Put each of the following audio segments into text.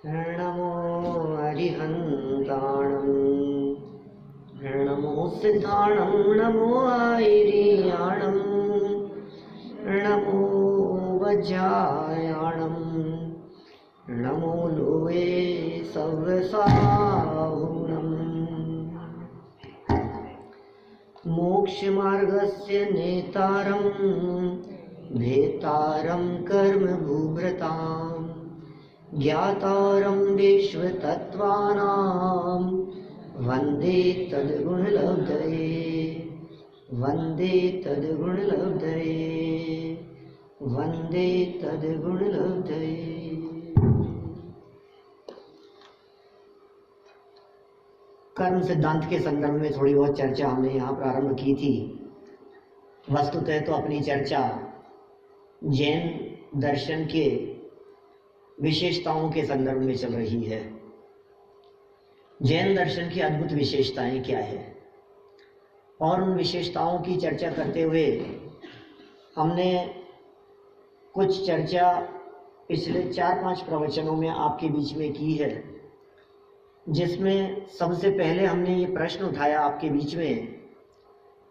नमो अरिहन्ताणं नमो सिद्धाणं नमो आयर्याणं नमो वज्रायाणं नमो लोये सव्यसाहुणम् मोक्षमार्गस्य नेतारं भेतारं कर्मभूभृतां ज्ञातारं विश्वतत्त्वानां वन्दे तद्गुणलब्धये वन्दे तद्गुणलब्धये वन्दे तद्गुणलब्धये। कर्म सिद्धांत के संदर्भ में थोड़ी बहुत चर्चा हमने यहाँ प्रारंभ की थी। वस्तुतः तो अपनी चर्चा जैन दर्शन के विशेषताओं के संदर्भ में चल रही है। जैन दर्शन की अद्भुत विशेषताएं क्या है, और उन विशेषताओं की चर्चा करते हुए हमने कुछ चर्चा पिछले 4-5 प्रवचनों में आपके बीच में की है, जिसमें सबसे पहले हमने ये प्रश्न उठाया आपके बीच में,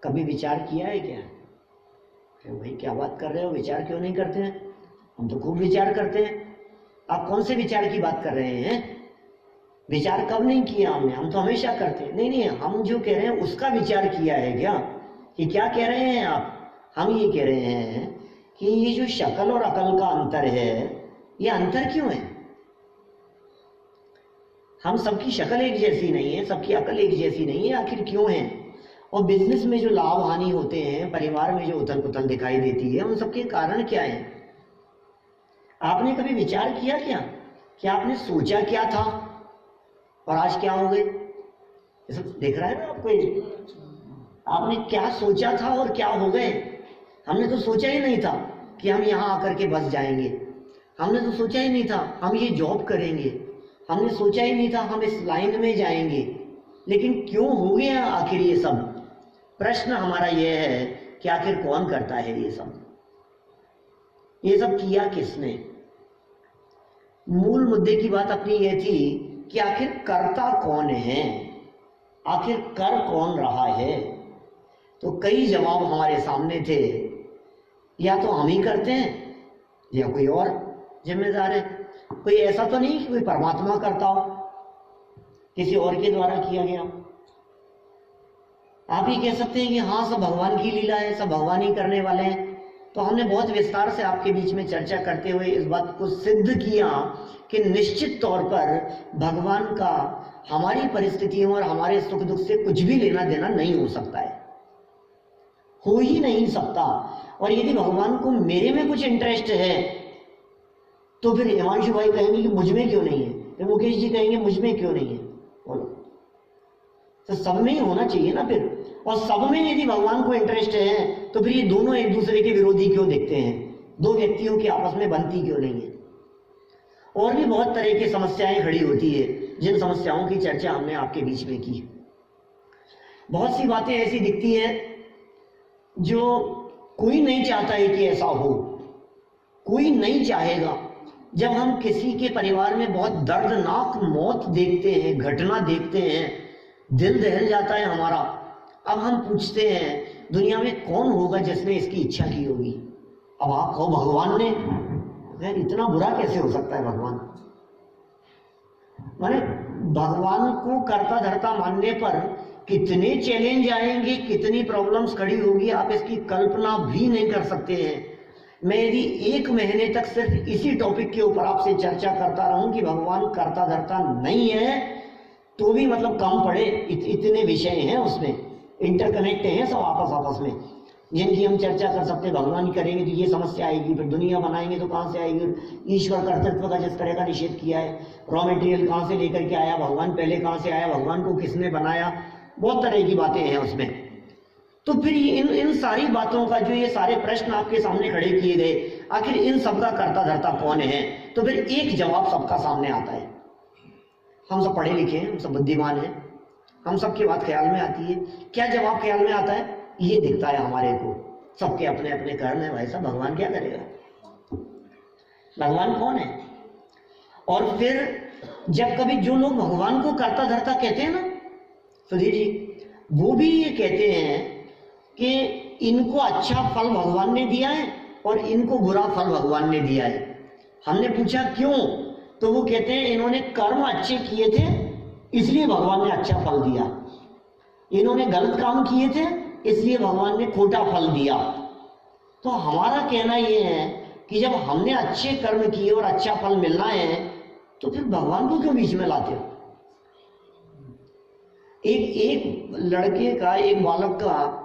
कभी विचार किया है क्या? भाई क्या बात कर रहे हो, विचार क्यों नहीं करते हैं? हम तो खूब विचार करते हैं। आप कौन से विचार की बात कर रहे हैं? विचार कब नहीं किया हमने? हम तो हमेशा करते हैं। नहीं, हम जो कह रहे हैं उसका विचार किया है क्या? कि क्या कह रहे हैं आप? हम ये कह रहे हैं कि ये जो शकल और अकल का अंतर है, ये अंतर क्यों है? हम सबकी शक्ल एक जैसी नहीं है, सबकी अकल एक जैसी नहीं है, आखिर क्यों है? और बिजनेस में जो लाभ हानि होते हैं, परिवार में जो उथल पुथल दिखाई देती है, उन सबके कारण क्या है? आपने कभी विचार किया क्या कि आपने सोचा क्या था और आज क्या हो गए? ये सब देख रहा है ना आपको? आपने क्या सोचा था और क्या हो गए? हमने तो सोचा ही नहीं था कि हम यहाँ आकर के बस जाएंगे। हमने तो सोचा ही नहीं था हम ये जॉब करेंगे। हमने सोचा ही नहीं था हम इस लाइन में जाएंगे। लेकिन क्यों हो गया आखिर ये सब? प्रश्न हमारा ये है कि आखिर कौन करता है ये सब? ये सब किया किसने? मूल मुद्दे की बात अपनी ये थी कि आखिर करता कौन है, आखिर कर कौन रहा है? तो कई जवाब हमारे सामने थे। या तो हम ही करते हैं या कोई और जिम्मेदार है। कोई ऐसा तो नहीं कि कोई परमात्मा करता हो, किसी और के द्वारा किया गया। आप ही कह सकते हैं कि हाँ, सब भगवान की लीला है, सब भगवान ही करने वाले हैं। तो हमने बहुत विस्तार से आपके बीच में चर्चा करते हुए इस बात को सिद्ध किया कि निश्चित तौर पर भगवान का हमारी परिस्थितियों और हमारे सुख दुख से कुछ भी लेना देना नहीं हो सकता है, हो ही नहीं सकता। और यदि भगवान को मेरे में कुछ इंटरेस्ट है तो फिर हिमांशु भाई कहेंगे कि मुझ में क्यों नहीं है, फिर मुकेश जी कहेंगे मुझ में क्यों नहीं है। बोलो, तो सब में ही होना चाहिए ना फिर। और सब में यदि भगवान को इंटरेस्ट है तो फिर ये दोनों एक दूसरे के विरोधी क्यों दिखते हैं? दो व्यक्तियों की आपस में बनती क्यों नहीं है? और भी बहुत तरह की समस्याएं खड़ी होती है, जिन समस्याओं की चर्चा हमने आपके बीच में की। बहुत सी बातें ऐसी दिखती है जो कोई नहीं चाहता है कि ऐसा हो, कोई नहीं चाहेगा। जब हम किसी के परिवार में बहुत दर्दनाक मौत देखते हैं, घटना देखते हैं, दिल दहल जाता है हमारा। अब हम पूछते हैं दुनिया में कौन होगा जिसने इसकी इच्छा की होगी? अब आप कहो भगवान ने। यार इतना बुरा कैसे हो सकता है भगवान? माने भगवान को करता धरता मानने पर कितने चैलेंज आएंगे, कितनी प्रॉब्लम्स खड़ी होगी, आप इसकी कल्पना भी नहीं कर सकते हैं। मैं यदि 1 महीने तक सिर्फ इसी टॉपिक के ऊपर आपसे चर्चा करता रहूं कि भगवान करता धरता नहीं है तो भी मतलब कम पड़े। इतने विषय हैं उसमें, इंटरकनेक्ट हैं सब आपस में, जिनकी हम चर्चा कर सकते हैं। भगवान करेंगे तो ये समस्या आएगी, फिर दुनिया बनाएंगे तो कहाँ से आएगी? ईश्वर कर्तृत्व का जिस तरह का निषेध किया है, रॉ मटेरियल कहाँ से लेकर के आया, भगवान पहले कहाँ से आया, भगवान को किसने बनाया, बहुत तरह की बातें हैं उसमें। तो फिर इन सारी बातों का जो ये सारे प्रश्न आपके सामने खड़े किए गए, आखिर इन सबका करता धरता कौन है? तो फिर एक जवाब सबका सामने आता है। हम सब पढ़े लिखे हैं, हम सब बुद्धिमान हैं, हम सबकी बात ख्याल में आती है। क्या जवाब ख्याल में आता है? ये दिखता है हमारे को, सबके अपने अपने कर्म है। भाई साहब भगवान क्या करेगा? भगवान कौन है? और फिर जब कभी जो लोग भगवान को करता धरता कहते हैं ना सुधीर जी, वो भी ये कहते हैं कि इनको अच्छा फल भगवान ने दिया है और इनको बुरा फल भगवान ने दिया है। हमने पूछा क्यों, तो वो कहते हैं इन्होंने कर्म अच्छे किए थे इसलिए भगवान ने अच्छा फल दिया, इन्होंने गलत काम किए थे इसलिए भगवान ने खोटा फल दिया। तो हमारा कहना ये है कि जब हमने अच्छे कर्म किए और अच्छा फल मिलना है तो फिर भगवान को क्यों बीच में लाते हो? एक लड़के का, एक बालक का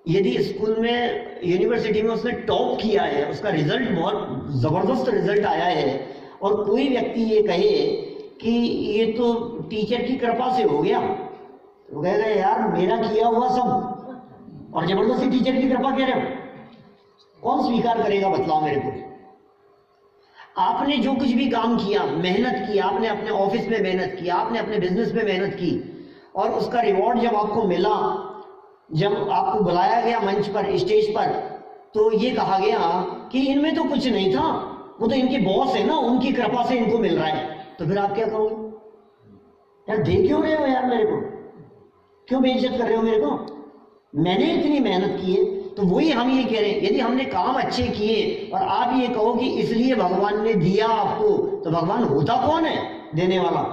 यदि स्कूल में, यूनिवर्सिटी में उसने टॉप किया है, उसका रिजल्ट बहुत जबरदस्त रिजल्ट आया है, और कोई व्यक्ति ये कहे कि ये तो टीचर की कृपा से हो गया, तो कहेगा यार मेरा किया हुआ सब और जबरदस्ती टीचर की कृपा कह रहे हो, कौन स्वीकार करेगा बतलाओ मेरे को। आपने जो कुछ भी काम किया, मेहनत की, आपने अपने ऑफिस में मेहनत की, आपने अपने बिजनेस में मेहनत की, और उसका रिवॉर्ड जब आपको मिला, जब आपको बुलाया गया मंच पर, स्टेज पर, तो ये कहा गया कि इनमें तो कुछ नहीं था, वो तो इनके बॉस है ना, उनकी कृपा से इनको मिल रहा है, तो फिर आप क्या कहोगे? यार दे क्यों रहे हो यार मेरे को, क्यों बेइज्जत कर रहे हो मेरे को? मैंने इतनी मेहनत की है। तो वही हम ये कह रहे हैं, यदि हमने काम अच्छे किए और आप ये कहो कि इसलिए भगवान ने दिया आपको, तो भगवान होता कौन है देने वाला?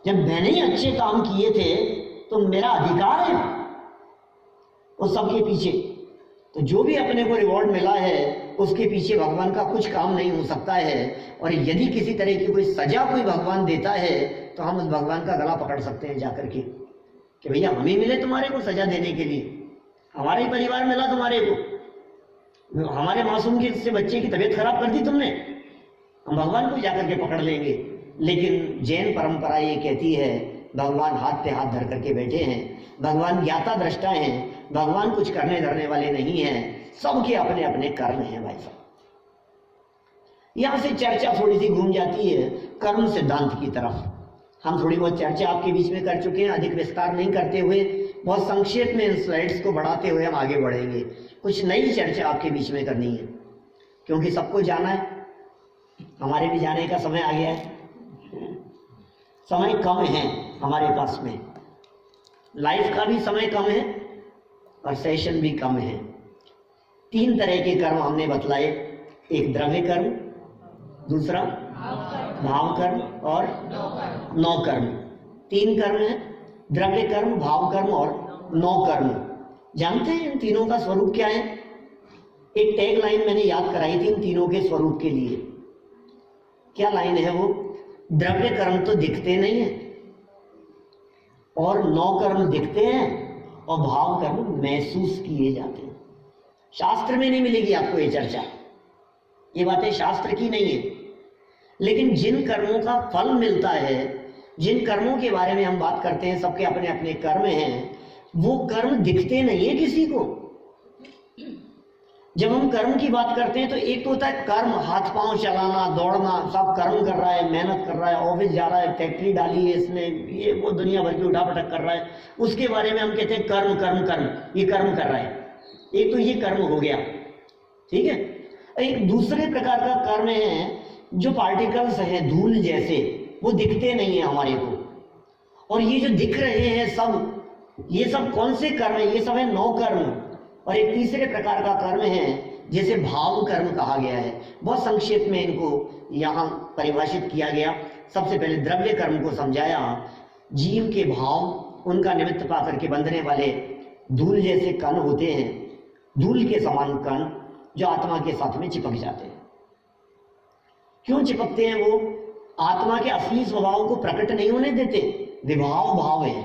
जब मैंने ही अच्छे काम किए थे तो मेरा अधिकार है उस सबके पीछे। तो जो भी अपने को रिवॉर्ड मिला है उसके पीछे भगवान का कुछ काम नहीं हो सकता है। और यदि किसी तरह की कोई सजा कोई भगवान देता है तो हम उस भगवान का गला पकड़ सकते हैं जाकर के कि भैया हमें मिले तुम्हारे को सजा देने के लिए, हमारे ही परिवार मिला तुम्हारे को, हमारे मासूम की से बच्चे की तबीयत खराब कर दी तुमने, हम भगवान को जाकर के पकड़ लेंगे। लेकिन जैन परंपरा ये कहती है भगवान हाथ पे हाथ धर करके बैठे हैं, भगवान ज्ञाता दृष्टा हैं, भगवान कुछ करने धरने वाले नहीं हैं, सबके अपने अपने कर्म हैं भाई साहब। यहां से चर्चा थोड़ी सी घूम जाती है कर्म सिद्धांत की तरफ। हम थोड़ी बहुत चर्चा आपके बीच में कर चुके हैं, अधिक विस्तार नहीं करते हुए, बहुत संक्षेप में इन स्लाइड्स को बढ़ाते हुए हम आगे बढ़ेंगे। कुछ नई चर्चा आपके बीच में करनी है क्योंकि सबको जाना है, हमारे भी जाने का समय आ गया है, समय कम है हमारे पास में, लाइफ का भी समय कम है और सेशन भी कम है। 3 तरह के कर्म हमने बतलाए, एक द्रव्य कर्म, दूसरा भाव कर्म और नौ कर्म। 3 कर्म है, द्रव्य कर्म, भाव कर्म और नौ कर्म। जानते हैं इन तीनों का स्वरूप क्या है? एक टैग लाइन मैंने याद कराई थी इन तीनों के स्वरूप के लिए। क्या लाइन है वो? द्रव्य कर्म तो दिखते नहीं है और नौ कर्म दिखते हैं और भाव कर्म महसूस किए जाते हैं। शास्त्र में नहीं मिलेगी आपको ये चर्चा, ये बातें शास्त्र की नहीं है। लेकिन जिन कर्मों का फल मिलता है, जिन कर्मों के बारे में हम बात करते हैं, सबके अपने अपने कर्म हैं, वो कर्म दिखते नहीं है किसी को। जब हम कर्म की बात करते हैं तो एक तो होता है कर्म, हाथ पांव चलाना, दौड़ना, सब कर्म कर रहा है, मेहनत कर रहा है, ऑफिस जा रहा है, फैक्ट्री डाली है इसने, ये वो दुनिया भर की उठापटक कर रहा है, उसके बारे में हम कहते हैं कर्म कर्म कर्म, ये कर्म कर रहा है। एक तो ये कर्म हो गया, ठीक है। एक दूसरे प्रकार का कर्म है जो पार्टिकल्स हैं धूल जैसे, वो दिखते नहीं है हमारे को। और ये जो दिख रहे हैं सब, ये सब कौन से कर्म है? ये सब है नौ कर्म। और एक तीसरे प्रकार का कर्म है जिसे भाव कर्म कहा गया है। बहुत संक्षेप में इनको यहाँ परिभाषित किया गया। सबसे पहले द्रव्य कर्म को समझाया, जीव के भाव, उनका निमित्त पाकर के बंधने वाले धूल जैसे कण होते हैं, धूल के समान कण जो आत्मा के साथ में चिपक जाते हैं। क्यों चिपकते हैं? वो आत्मा के असली स्वभाव को प्रकट नहीं होने देते। विभाव भाव है,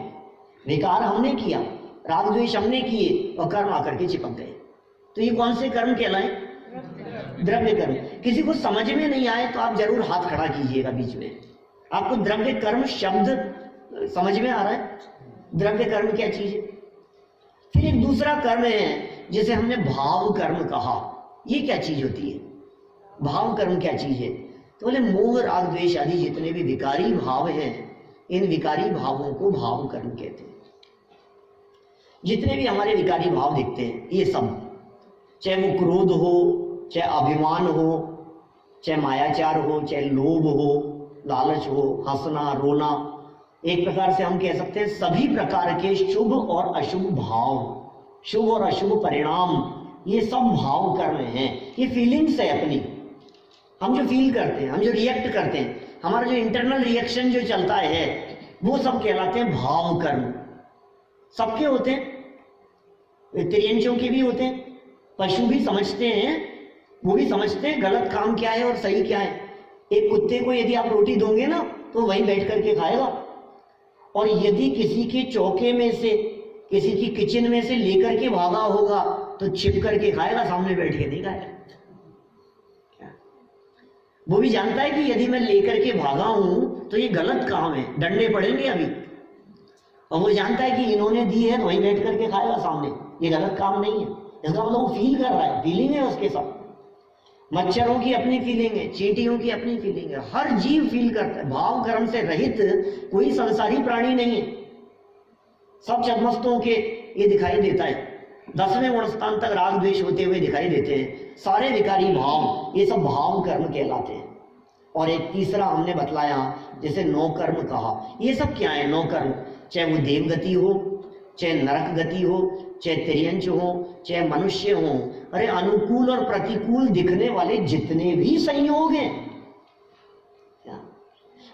विकार हमने किया, राग द्वेष हमने किए और कर्म आकर के चिपक गए। तो ये कौन से कर्म कहलाए? द्रव्य कर्म। किसी को समझ में नहीं आए तो आप जरूर हाथ खड़ा कीजिएगा बीच में। आपको द्रव्य कर्म शब्द समझ में आ रहा है? द्रव्य कर्म क्या चीज है? फिर एक दूसरा कर्म है जिसे हमने भाव कर्म कहा। ये क्या चीज होती है? भाव कर्म क्या चीज है? तो बोले मोह राग द्वेष आदि जितने भी विकारी भाव हैं, इन विकारी भावों को भाव कर्म कहते हैं। जितने भी हमारे विकारी भाव दिखते हैं, ये सब, चाहे वो क्रोध हो, चाहे अभिमान हो, चाहे मायाचार हो, चाहे लोभ हो, लालच हो, हंसना, रोना, एक प्रकार से हम कह सकते हैं सभी प्रकार के शुभ और अशुभ भाव, शुभ और अशुभ परिणाम, ये सब भाव कर्म हैं। ये फीलिंग्स है अपनी, हम जो फील करते हैं, हम जो रिएक्ट करते हैं, हमारा जो इंटरनल रिएक्शन जो चलता है, वो सब कहलाते हैं भाव कर्म। सबके होते हैं, तिर्यंचों के भी होते हैं, पशु भी समझते हैं, वो भी समझते हैं गलत काम क्या है और सही क्या है। एक कुत्ते को यदि आप रोटी दोगे ना तो वहीं बैठ करके खाएगा, और यदि किसी के चौके में से, किसी की किचन में से लेकर के भागा होगा तो छिप करके खाएगा, सामने बैठ के नहीं खाएगा। वो भी जानता है कि यदि मैं लेकर के भागा हूं तो ये गलत काम है, डंडे पड़ेंगे अभी, और वो जानता है कि इन्होंने दी है तो वहीं बैठ करके खाएगा सामने, ये गलत काम नहीं है। इसका मतलब वो फील कर रहा है, फीलिंग है उसके साथ। मच्छरों की अपनी फीलिंग है, चींटियों की अपनी फीलिंग है, हर जीव फील करता है। भाव कर्म से रहित कोई संसारी प्राणी नहीं है, सब छद्मस्तों के ये दिखाई देता है। 10वें गुणस्थान तक राग द्वेष होते हुए दिखाई देते हैं, सारे विकारी भाव, ये सब भाव कर्म कहलाते हैं। और एक तीसरा हमने बतलाया जैसे नौ कर्म कहा, ये सब क्या है नौ कर्म? चाहे वो देवगति हो, चाहे नरक गति हो, चाहे तिर्यंच हो, चाहे मनुष्य हो, अरे अनुकूल और प्रतिकूल दिखने वाले जितने भी संयोग हैं।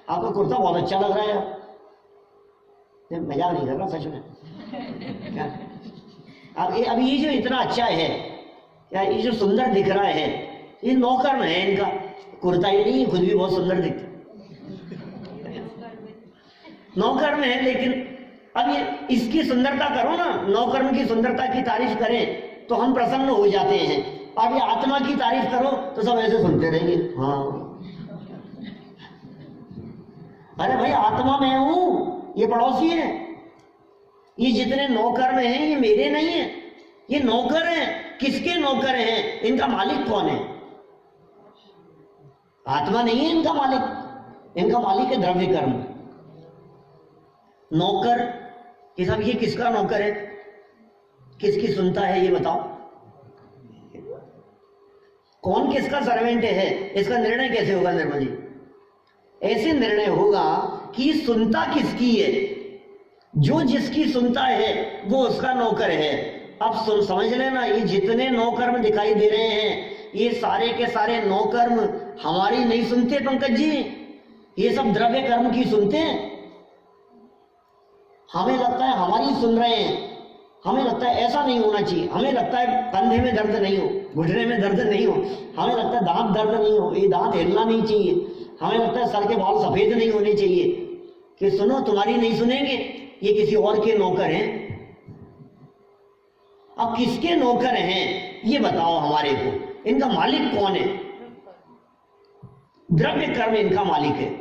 आपका कुर्ता बहुत अच्छा लग रहा है, मजाक नहीं कर रहा, सच में। क्या अब ये जो इतना अच्छा है, या ये जो सुंदर दिख रहा है, ये नौ कर्म है इनका। कुर्ता ही नहीं, खुद भी बहुत सुंदर दिखता, नौ कर्म है। लेकिन अब ये इसकी सुंदरता करो ना, नौ कर्म की सुंदरता की तारीफ करें तो हम प्रसन्न हो जाते हैं। अब ये आत्मा की तारीफ करो तो सब ऐसे सुनते रहेंगे। हाँ, अरे भाई आत्मा मैं हूं, ये पड़ोसी है। ये जितने नौकर हैं ये मेरे नहीं है, ये नौकर हैं। किसके नौकर हैं? इनका मालिक कौन है? आत्मा नहीं है इनका मालिक, इनका मालिक है द्रव्य कर्म। नौकर ये सब, ये किसका नौकर है? किसकी सुनता है ये बताओ? कौन किसका सर्वेंट है? इसका निर्णय कैसे होगा निर्मल जी? ऐसे निर्णय होगा कि सुनता किसकी है। जो जिसकी सुनता है वो उसका नौकर है। अब सुन, समझ लेना, ये जितने नौकर्म दिखाई दे रहे हैं ये सारे के सारे नौकर्म हमारी नहीं सुनते पंकज जी, ये सब द्रव्य कर्म की सुनते हैं। हमें लगता है हमारी सुन रहे हैं, हमें लगता है ऐसा नहीं होना चाहिए, हमें लगता है कंधे में दर्द नहीं हो, घुटने में दर्द नहीं हो, हमें लगता है दांत दर्द नहीं हो, ये दांत हिलना नहीं चाहिए, हमें लगता है सर के बाल सफेद नहीं होने चाहिए। कि सुनो, तुम्हारी नहीं सुनेंगे, ये किसी और के नौकर हैं। अब किसके नौकर हैं ये बताओ हमारे को, इनका मालिक कौन है? द्रव्य कर्म इनका मालिक है।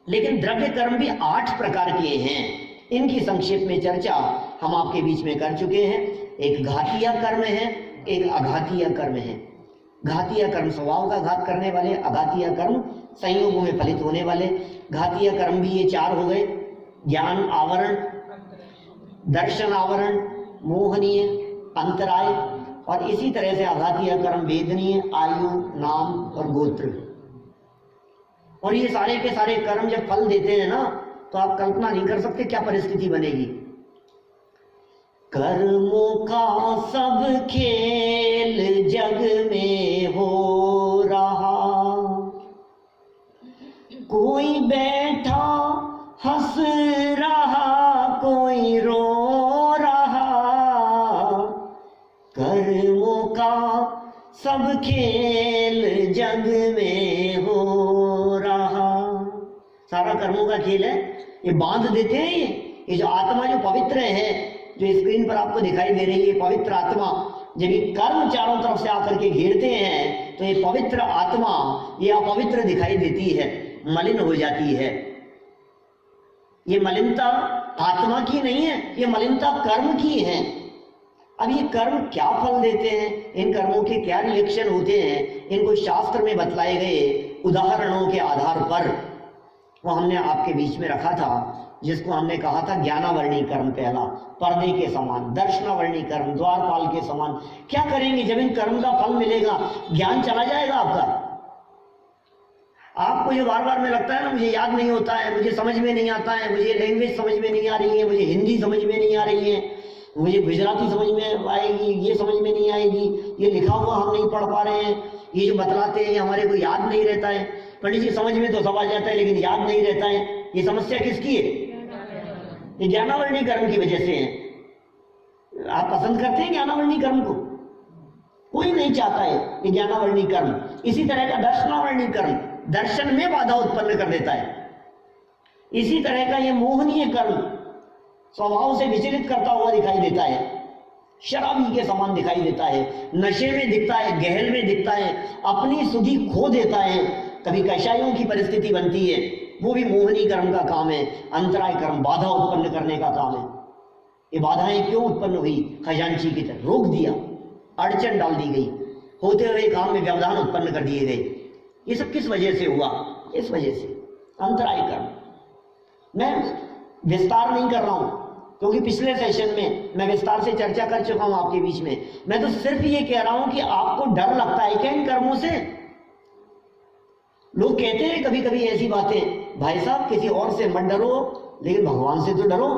लेकिन द्रव्य कर्म भी 8 प्रकार के हैं। इनकी संक्षेप में चर्चा हम आपके बीच में कर चुके हैं। एक घातीय कर्म है, एक अघातीय कर्म है। घातीय कर्म स्वभाव का घात करने वाले, अघातीय कर्म संयोगों में फलित होने वाले। घातीय कर्म भी ये 4 हो गए: ज्ञान आवरण, दर्शन आवरण, मोहनीय, अंतराय, और इसी तरह से अघातीय कर्म वेदनीय, आयु, नाम और गोत्र। और ये सारे के सारे कर्म जब फल देते हैं ना, तो आप कल्पना नहीं कर सकते क्या परिस्थिति बनेगी। कर्मों का सब खेल जग में हो रहा, कोई बैठा हंस रहा, कोई रो रहा। कर्मों का सब खेल जग में हो रहा। सारा कर्मों का खेल है, ये बांध देते हैं। ये जो आत्मा जो पवित्र है, जो स्क्रीन पर आपको दिखाई दे रही है, पवित्र आत्मा, जब ये कर्म चारों तरफ से आकर के घेरते हैं तो ये पवित्र आत्मा ये अपवित्र दिखाई देती है, मलिन हो जाती है। ये मलिनता आत्मा की नहीं है, ये मलिनता कर्म की है। अब ये कर्म क्या फल देते हैं, इन कर्मों के क्या रिएक्शन होते हैं, इनको शास्त्र में बतलाए गए उदाहरणों के आधार पर वो हमने आपके बीच में रखा था, जिसको हमने कहा था ज्ञानावर्णी कर्म पहला, पर्दे के समान; दर्शनावर्णी कर्म, द्वारपाल के समान। क्या करेंगे जब इन कर्म का फल मिलेगा? ज्ञान चला जाएगा आपका, आपको जो बार बार में लगता है ना मुझे याद नहीं होता है, मुझे समझ में नहीं आता है, मुझे लैंग्वेज समझ में नहीं आ रही है, मुझे हिंदी समझ में नहीं आ रही है, मुझे गुजराती समझ में आएगी, ये समझ में नहीं आएगी, ये लिखा हुआ हम नहीं पढ़ पा रहे हैं, ये जो बतलाते हैं ये हमारे को याद नहीं रहता है। पंडित जी समझ में तो सब आ जाता है लेकिन याद नहीं रहता है। ये समस्या किसकी है? ये ज्ञानावरणीकरण की वजह से है। आप पसंद करते हैं ज्ञानावरणीकरण को? कोई नहीं चाहता है ये ज्ञानावरणीकरण। इसी तरह का दर्शनावरणीकरण दर्शन में बाधा उत्पन्न कर देता है। इसी तरह का ये मोहनीय कर्म स्वभाव से विचलित करता हुआ दिखाई देता है, शराबी के समान दिखाई देता है, नशे में दिखता है, गहल में दिखता है, अपनी सुधि खो देता है, कभी कषायों की परिस्थिति बनती है, वो भी मोहनी कर्म का काम है, अंतराय कर्म बाधा उत्पन्न करने का काम है। ये बाधाएं क्यों उत्पन्न हुई? खजांची की तरह रोक दिया, अड़चन डाल दी गई, होते हुए काम में व्यवधान उत्पन्न कर दिए गए। ये सब किस वजह से हुआ? इस वजह से अंतराय कर्म। मैं विस्तार नहीं कर रहा हूं क्योंकि पिछले सेशन में मैं विस्तार से चर्चा कर चुका हूं आपके बीच में। मैं तो सिर्फ ये कह रहा हूं कि आपको डर लगता है क्या इन कर्मों से? लोग कहते हैं कभी कभी ऐसी बातें, भाई साहब किसी और से मत डरो लेकिन भगवान से तो डरो।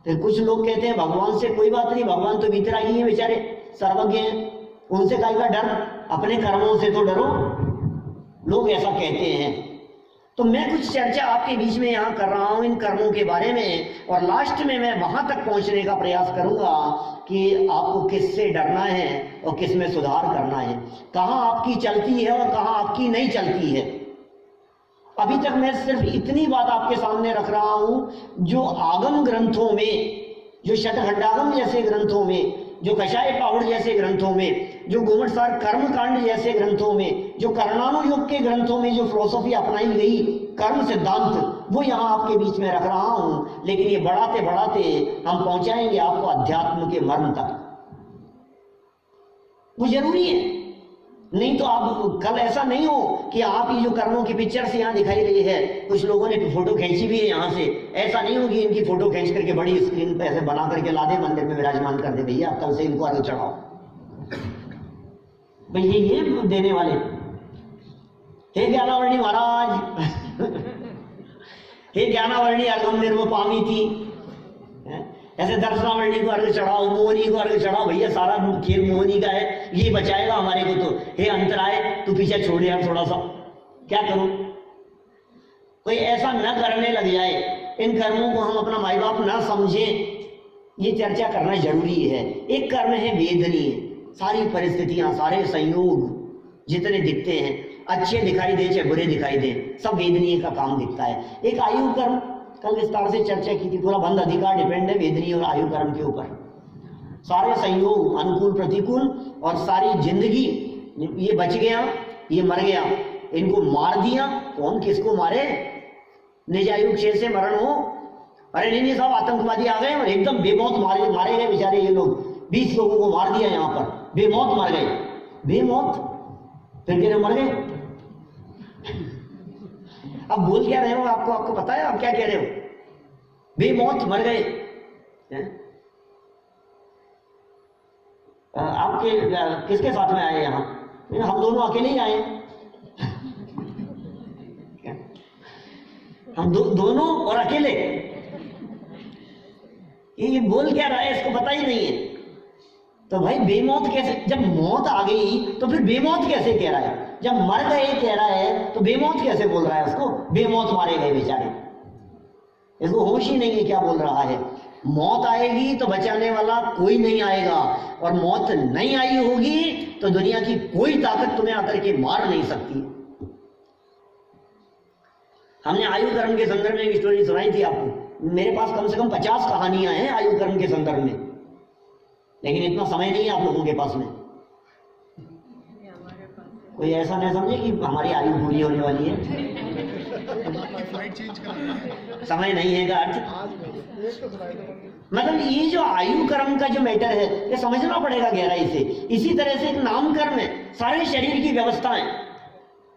फिर कुछ लोग कहते हैं भगवान से कोई बात नहीं, भगवान तो भीतर आई है, बेचारे सर्वज्ञ हैं, उनसे काहे का डर, अपने कर्मों से तो डरो। लोग ऐसा कहते हैं। तो मैं कुछ चर्चा आपके बीच में यहाँ कर रहा हूँ इन कर्मों के बारे में, और लास्ट में मैं वहां तक पहुंचने का प्रयास करूंगा कि आपको किससे डरना है और किस में सुधार करना है, कहाँ आपकी चलती है और कहाँ आपकी नहीं चलती है। अभी तक मैं सिर्फ इतनी बात आपके सामने रख रहा हूं जो आगम ग्रंथों में, जो शतखंडागम जैसे ग्रंथों में, जो कषाय पावड़ जैसे ग्रंथों में, जो गोमटसार कर्मकांड जैसे ग्रंथों में, जो कर्णानुयोग के ग्रंथों में जो फिलोसॉफी अपनाई गई कर्म सिद्धांत, वो यहाँ आपके बीच में रख रहा हूं। लेकिन ये बढ़ाते बढ़ाते हम पहुंचाएंगे आपको अध्यात्म के मर्म तक। वो जरूरी है, नहीं तो आप कल ऐसा नहीं हो कि आप ये जो कर्मों की पिक्चर्स यहाँ दिखाई रही है, कुछ लोगों ने फोटो खींची भी है यहाँ से, ऐसा नहीं हो कि इनकी फोटो खींच करके बड़ी स्क्रीन पे ऐसे बना करके ला दे, मंदिर में विराजमान कर दे, भैया कल से इनको अर्घ चढ़ाओ। भाई ये देने वाले, हे ज्ञानावर्णी महाराज हे ज्ञानावर्णी अर्घम निर्वपामी थी, ऐसे दर्शनावर्णी को अर्घ चढ़ाओ, मोहनी को अर्घ चढ़ाओ। भैया सारा खेल मोहनी का है, ये बचाएगा हमारे को। तो हे अंतराय तू पीछे छोड़ यार थोड़ा सा, क्या करूं? कोई ऐसा न करने लग जाए, इन कर्मों को हम अपना माई बाप न समझें, ये चर्चा करना जरूरी है। एक कर्म है वेदनीय, सारी परिस्थितियां, सारे संयोग जितने दिखते हैं, अच्छे दिखाई दे चाहे बुरे दिखाई दे, सब वेदनीय का काम दिखता है। एक आयु कर्म, कल विस्तार से चर्चा की थी, पूरा बंध अधिकार डिपेंड है वेदनीय और आयु कर्म के ऊपर। सारे संयोग अनुकूल प्रतिकूल और सारी जिंदगी, ये बच गया, ये मर गया, इनको मार दिया, कौन किसको मारे? निज आयु क्षेत्र से मरण हो, अरे नहीं साहब आतंकवादी आ गए और एकदम बेमौत मारे गए बेचारे ये लोग, 20 लोगों को मार दिया यहाँ पर, बेमौत मर गए, बेमौत, फिर कह रहे मर गए। अब बोल क्या रहे हो? आपको पता है आप क्या कह रहे हो? बेमौत मर गए। आपके किसके साथ में आए यहाँ? हम दोनों अकेले ही आए, हम दोनों और अकेले। ये बोल क्या रहा है इसको पता ही नहीं है। तो भाई बेमौत कैसे? जब मौत आ गई तो फिर बेमौत कैसे कह रहा है? जब मर गए कह रहा है तो बेमौत कैसे बोल रहा है उसको? बेमौत मारे गए बेचारे, इसको होश ही नहीं है क्या बोल रहा है। मौत आएगी तो बचाने वाला कोई नहीं आएगा, और मौत नहीं आई होगी तो दुनिया की कोई ताकत तुम्हें आकर के मार नहीं सकती। हमने आयु कर्म के संदर्भ में एक स्टोरी सुनाई थी आपको। मेरे पास कम से कम 50 कहानियां हैं आयु कर्म के संदर्भ में, लेकिन इतना समय नहीं है आप लोगों के पास में। कोई ऐसा नहीं समझे कि हमारी आयु पूरी होने वाली है, समय नहीं है का अर्थ। मतलब ये जो आयु कर्म का जो मैटर है ये समझना पड़ेगा गहराई से। इसी तरह से एक नाम कर्म है, सारे शरीर की व्यवस्थाएं,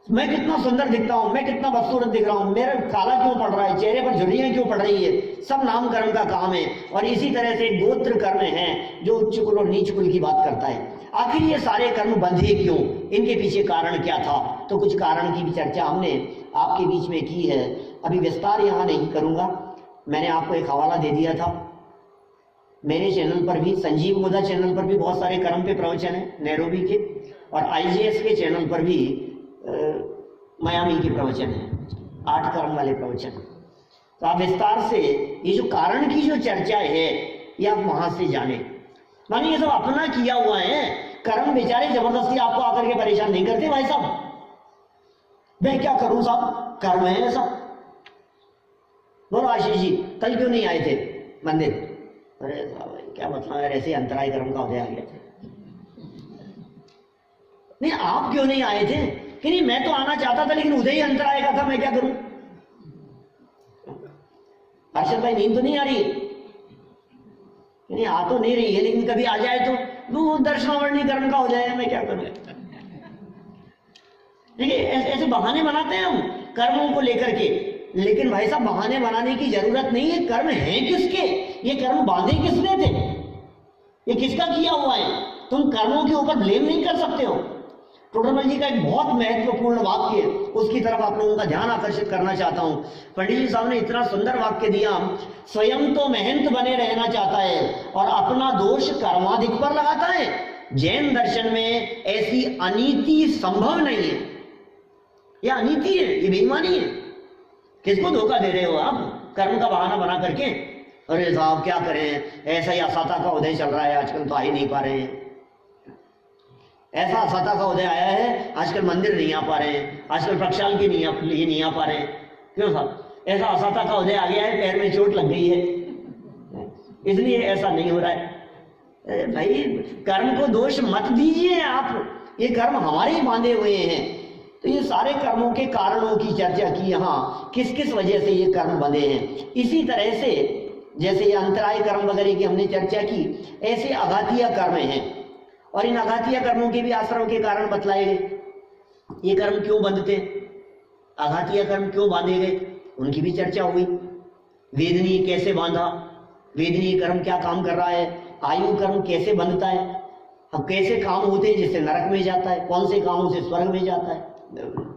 मैं कितना सुंदर दिखता हूं, मैं कितना बदसूरत दिख रहा हूं, मेरा काला क्यों पड़ रहा है, चेहरे पर झुर्रियां क्यों पड़ रही है, सब नाम कर्म का काम है। और इसी तरह से गोत्र कर्म है जो उच्च कुल और नीच कुल की बात करता है। आखिर ये सारे कर्म बंधे क्यों, इनके पीछे कारण क्या था? तो कुछ कारण की भी चर्चा हमने आपके बीच में की है। अभी विस्तार यहाँ नहीं करूँगा। मैंने आपको एक हवाला दे दिया था, मेरे चैनल पर भी, संजीव गोदा चैनल पर भी बहुत सारे कर्म पे प्रवचन है नैरोबी के, और IJS के चैनल पर भी मयामी के प्रवचन है, 8 कर्म वाले प्रवचन। तो आप विस्तार से ये जो कारण की जो चर्चा है ये आप वहां से जाने। मानिए ये सब अपना किया हुआ है, कर्म बेचारे जबरदस्ती आपको आकर के परेशान नहीं करते भाई साहब। मैं क्या करूं साहब, कर्म है सब। बोलो आशीष जी, कल क्यों नहीं आए थे मंदिर? अरे साहब क्या मतलब है, ऐसे अंतराय कर्म का उदय आ गया था। नहीं आप क्यों नहीं आए थे? कि नहीं मैं तो आना चाहता था लेकिन उदय ही अंतराय का था, मैं क्या करूं? हर्षद भाई नींद तो नहीं आ रही है? नहीं आ तो नहीं रही है, लेकिन कभी आ जाए तो वो दर्शनावरणी कर्म का हो जाए, मैं क्या करूं? देखिए ऐसे बहाने बनाते हैं हम कर्मों को लेकर के, लेकिन भाई साहब बहाने बनाने की जरूरत नहीं है। कर्म है किसके? ये कर्म बांधे किसने थे? ये किसका किया हुआ है? तुम कर्मों के ऊपर ब्लेम नहीं कर सकते हो। टोडरमल जी का एक बहुत महत्वपूर्ण वाक्य है, उसकी तरफ आप लोगों का ध्यान आकर्षित करना चाहता हूं। पंडित जी साहब ने इतना सुंदर वाक्य दिया, स्वयं तो मेहनत बने रहना चाहता है और अपना दोष कर्माधिक पर लगाता है। जैन दर्शन में ऐसी अनीति संभव नहीं है। यह अनीति है, ये बेईमानी है। किसको धोखा दे रहे हो आप कर्म का बहाना बना करके? अरे साहब क्या करें, ऐसा ही असाता का उदय चल रहा है आजकल, तो आ ही नहीं पा रहे हैं। ऐसा असाता का उदय आया है, आजकल मंदिर नहीं आ पा रहे हैं, आजकल प्रक्षाल के नहीं आ पा रहे हैं। क्यों साहब? ऐसा असाता का उदय आ गया है, पैर में चोट लग गई है, इसलिए ऐसा नहीं हो रहा है। भाई कर्म को दोष मत दीजिए आप, ये कर्म हमारे ही बांधे हुए हैं। तो ये सारे कर्मों के कारणों की चर्चा की यहाँ, किस किस वजह से ये कर्म बंधे हैं। इसी तरह से जैसे ये अंतराय कर्म वगैरह की हमने चर्चा की, ऐसे अघातीय कर्म हैं और इन अघातीय कर्मों के भी आश्रम के कारण बतलाए गए। ये कर्म क्यों बंधते, अघातीय कर्म क्यों बांधे गए, उनकी भी चर्चा हुई। वेदनीय कैसे बांधा, वेदनीय कर्म क्या काम कर रहा है, आयु कर्म कैसे बंधता है, अब कैसे काम होते हैं जिससे नरक में जाता है, कौन से कामों से स्वर्ग में जाता है,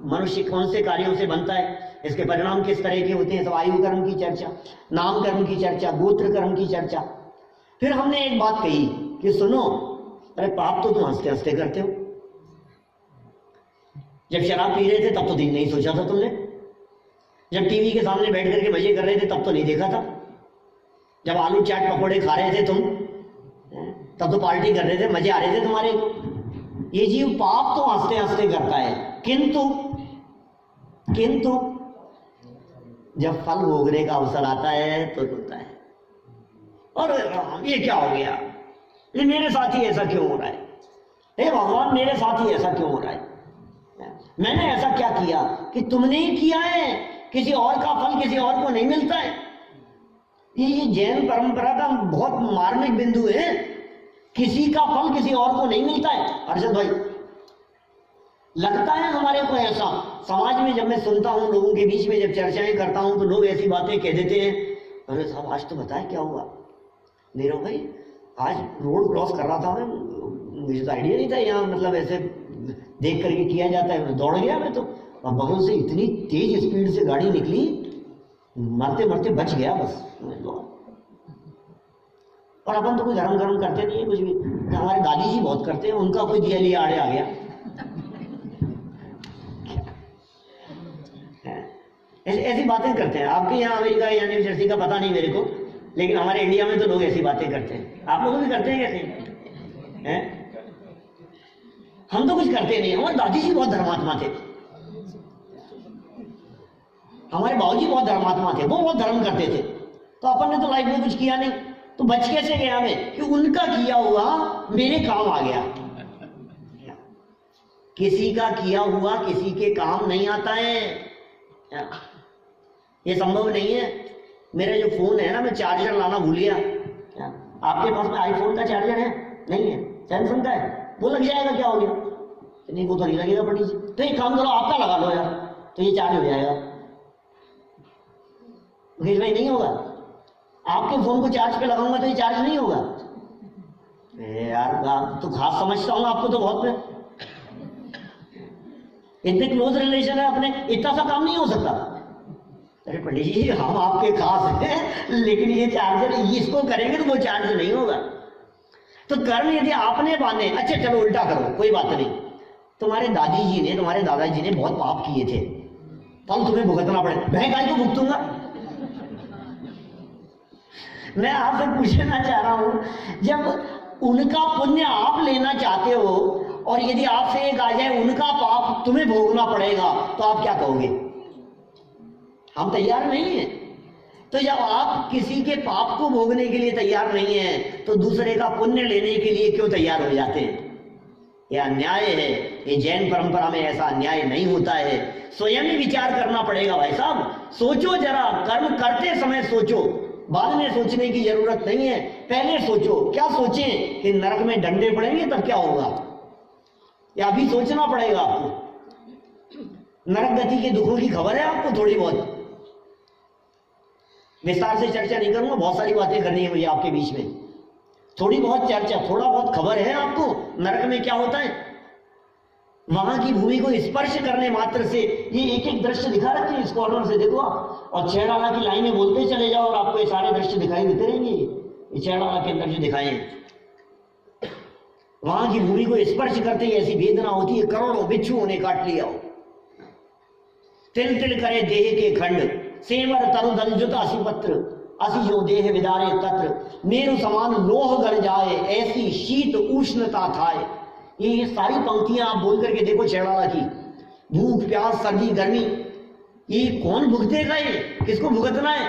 मनुष्य कौन से कार्यों से बनता है, इसके परिणाम किस तरह के होते हैं, सब आयु कर्म की चर्चा, नाम कर्म की चर्चा, गोत्र कर्म की चर्चा। फिर हमने एक बात कही कि सुनो, अरे पाप तो तुम हंसते हंसते करते हो। जब शराब पी रहे थे तब तो दिन नहीं सोचा था तुमने, जब टीवी के सामने बैठ करके मजे कर रहे थे तब तो नहीं देखा था, जब आलू चाट पकौड़े खा रहे थे तुम तब तो पार्टी कर रहे थे, मजे आ रहे थे तुम्हारे। ये जीव पाप तो हंसते हंसते करता है, किंतु जब फल भोगने का अवसर आता है तो रोता है, और ये क्या हो गया, ये मेरे साथ ही ऐसा क्यों हो रहा है, हे भगवान मेरे साथ ही ऐसा क्यों हो रहा है, मैंने ऐसा क्या किया कि तुमने ही किया है, किसी और का फल किसी और को नहीं मिलता है। ये जैन परंपरा का बहुत मार्मिक बिंदु है, किसी का फल किसी और को नहीं मिलता है। हर्षद भाई लगता है हमारे को ऐसा, समाज में जब मैं सुनता हूँ, लोगों के बीच में जब चर्चाएं करता हूँ तो लोग ऐसी बातें कह देते हैं, अरे साहब आज तो बताए क्या हुआ, नीरव भाई आज रोड क्रॉस कर रहा था मैं, मुझे तो आइडिया नहीं था यहाँ मतलब ऐसे देख करके किया जाता है, दौड़ गया मैं तो, और बगल से इतनी तेज स्पीड से गाड़ी निकली, मरते मरते बच गया बस। और अपन तो कोई गरम गरम करते नहीं है कुछ भी, हमारे दादी जी बहुत करते हैं, उनका कोई दिया लिया आड़े आ गया। ऐसी बातें करते हैं, आपके यहाँ अमेरिका या न्यू जर्सी का पता नहीं मेरे को, लेकिन हमारे इंडिया में तो लोग ऐसी बातें करते हैं। आप लोग भी करते हैं कैसे हैं? हम तो कुछ करते नहीं। हमारे दादी जी बहुत धर्मात्मा थे, हमारे बाबूजी बहुत धर्मात्मा थे, वो बहुत धर्म करते थे, तो अपन ने तो लाइफ में कुछ किया नहीं, तो बच कैसे गया मैं कि उनका किया हुआ मेरे काम आ गया। किसी का किया हुआ किसी के काम नहीं आता है, ये संभव नहीं है। मेरा जो फोन है ना, मैं चार्जर लाना भूल गया। आपके पास में आईफोन का चार्जर है? नहीं है, सैमसंग का है, वो लग जाएगा, क्या हो गया? नहीं वो तो नहीं लगेगा पंडित जी, तो एक काम करो आपका लगा लो यार, तो ये चार्ज हो जाएगा। मुकेश भाई नहीं होगा, आपके फोन को चार्ज पे लगाऊंगा तो ये चार्ज नहीं होगा। यार तो खास समझता हूँ आपको तो बहुत मैं। इतने क्लोज रिलेशन है अपने, इतना सा काम नहीं हो सकता। अरे पंडित जी हम आपके खास हैं, लेकिन ये चार्जर इसको करेंगे तो वो चार्ज नहीं होगा। तो कर्म यदि आपने बांधे, अच्छा चलो उल्टा करो, कोई बात नहीं, तुम्हारे दादी जी ने, तुम्हारे दादाजी ने बहुत पाप किए थे, कल तुम्हें भुगतना पड़े, मैं गाय को भुगतूंगा। मैं आपसे पूछना चाह रहा हूं, जब उनका पुण्य आप लेना चाहते हो और यदि आपसे एक आ जाए उनका पाप तुम्हें भोगना पड़ेगा, तो आप क्या कहोगे? हम तैयार नहीं है। तो जब आप किसी के पाप को भोगने के लिए तैयार नहीं है, तो दूसरे का पुण्य लेने के लिए क्यों तैयार हो जाते हैं? यह अन्याय है। ये जैन परंपरा में ऐसा अन्याय नहीं होता है। स्वयं ही विचार करना पड़ेगा भाई साहब। सोचो जरा, कर्म करते समय सोचो, बाद में सोचने की जरूरत नहीं है, पहले सोचो। क्या सोचें कि नरक में डंडे पड़ेंगे तब क्या होगा, या अभी सोचना पड़ेगा आपको? नरक गति के दुखों की खबर है आपको? थोड़ी बहुत विस्तार से चर्चा नहीं करूंगा, बहुत सारी बातें करनी है मुझे आपके बीच में। थोड़ी बहुत चर्चा, थोड़ा बहुत खबर है आपको नरक में क्या होता है। वहां की भूमि को स्पर्श करने मात्र से, ये एक एक दृश्य दिखा रखे हैं इस कॉर्नर से, देखो आप, और छेड़ाला की लाइनें बोलते चले जाओ और आपको ये सारे दृश्य दिखाई देते रहेंगे। ये छेड़ाला के अंदर जो दिखाए हैं, वहां की भूमि को स्पर्श करते ही ऐसी वेदना होती है, करोड़ों बिच्छुओं ने काट लिया हो। तिल तिल करे देह के खंड, सेवर तरु दलजुत असी पत्र, असी जो देह विदारे तत्र, मेरु समान लोह गर जाए, ऐसी शीत उष्णता थाए। ये सारी पंक्तियां आप बोल करके देखो छेड़ाला की। भूख प्यास सर्दी गर्मी, ये कौन भुगतेगा? ये किसको भुगतना है?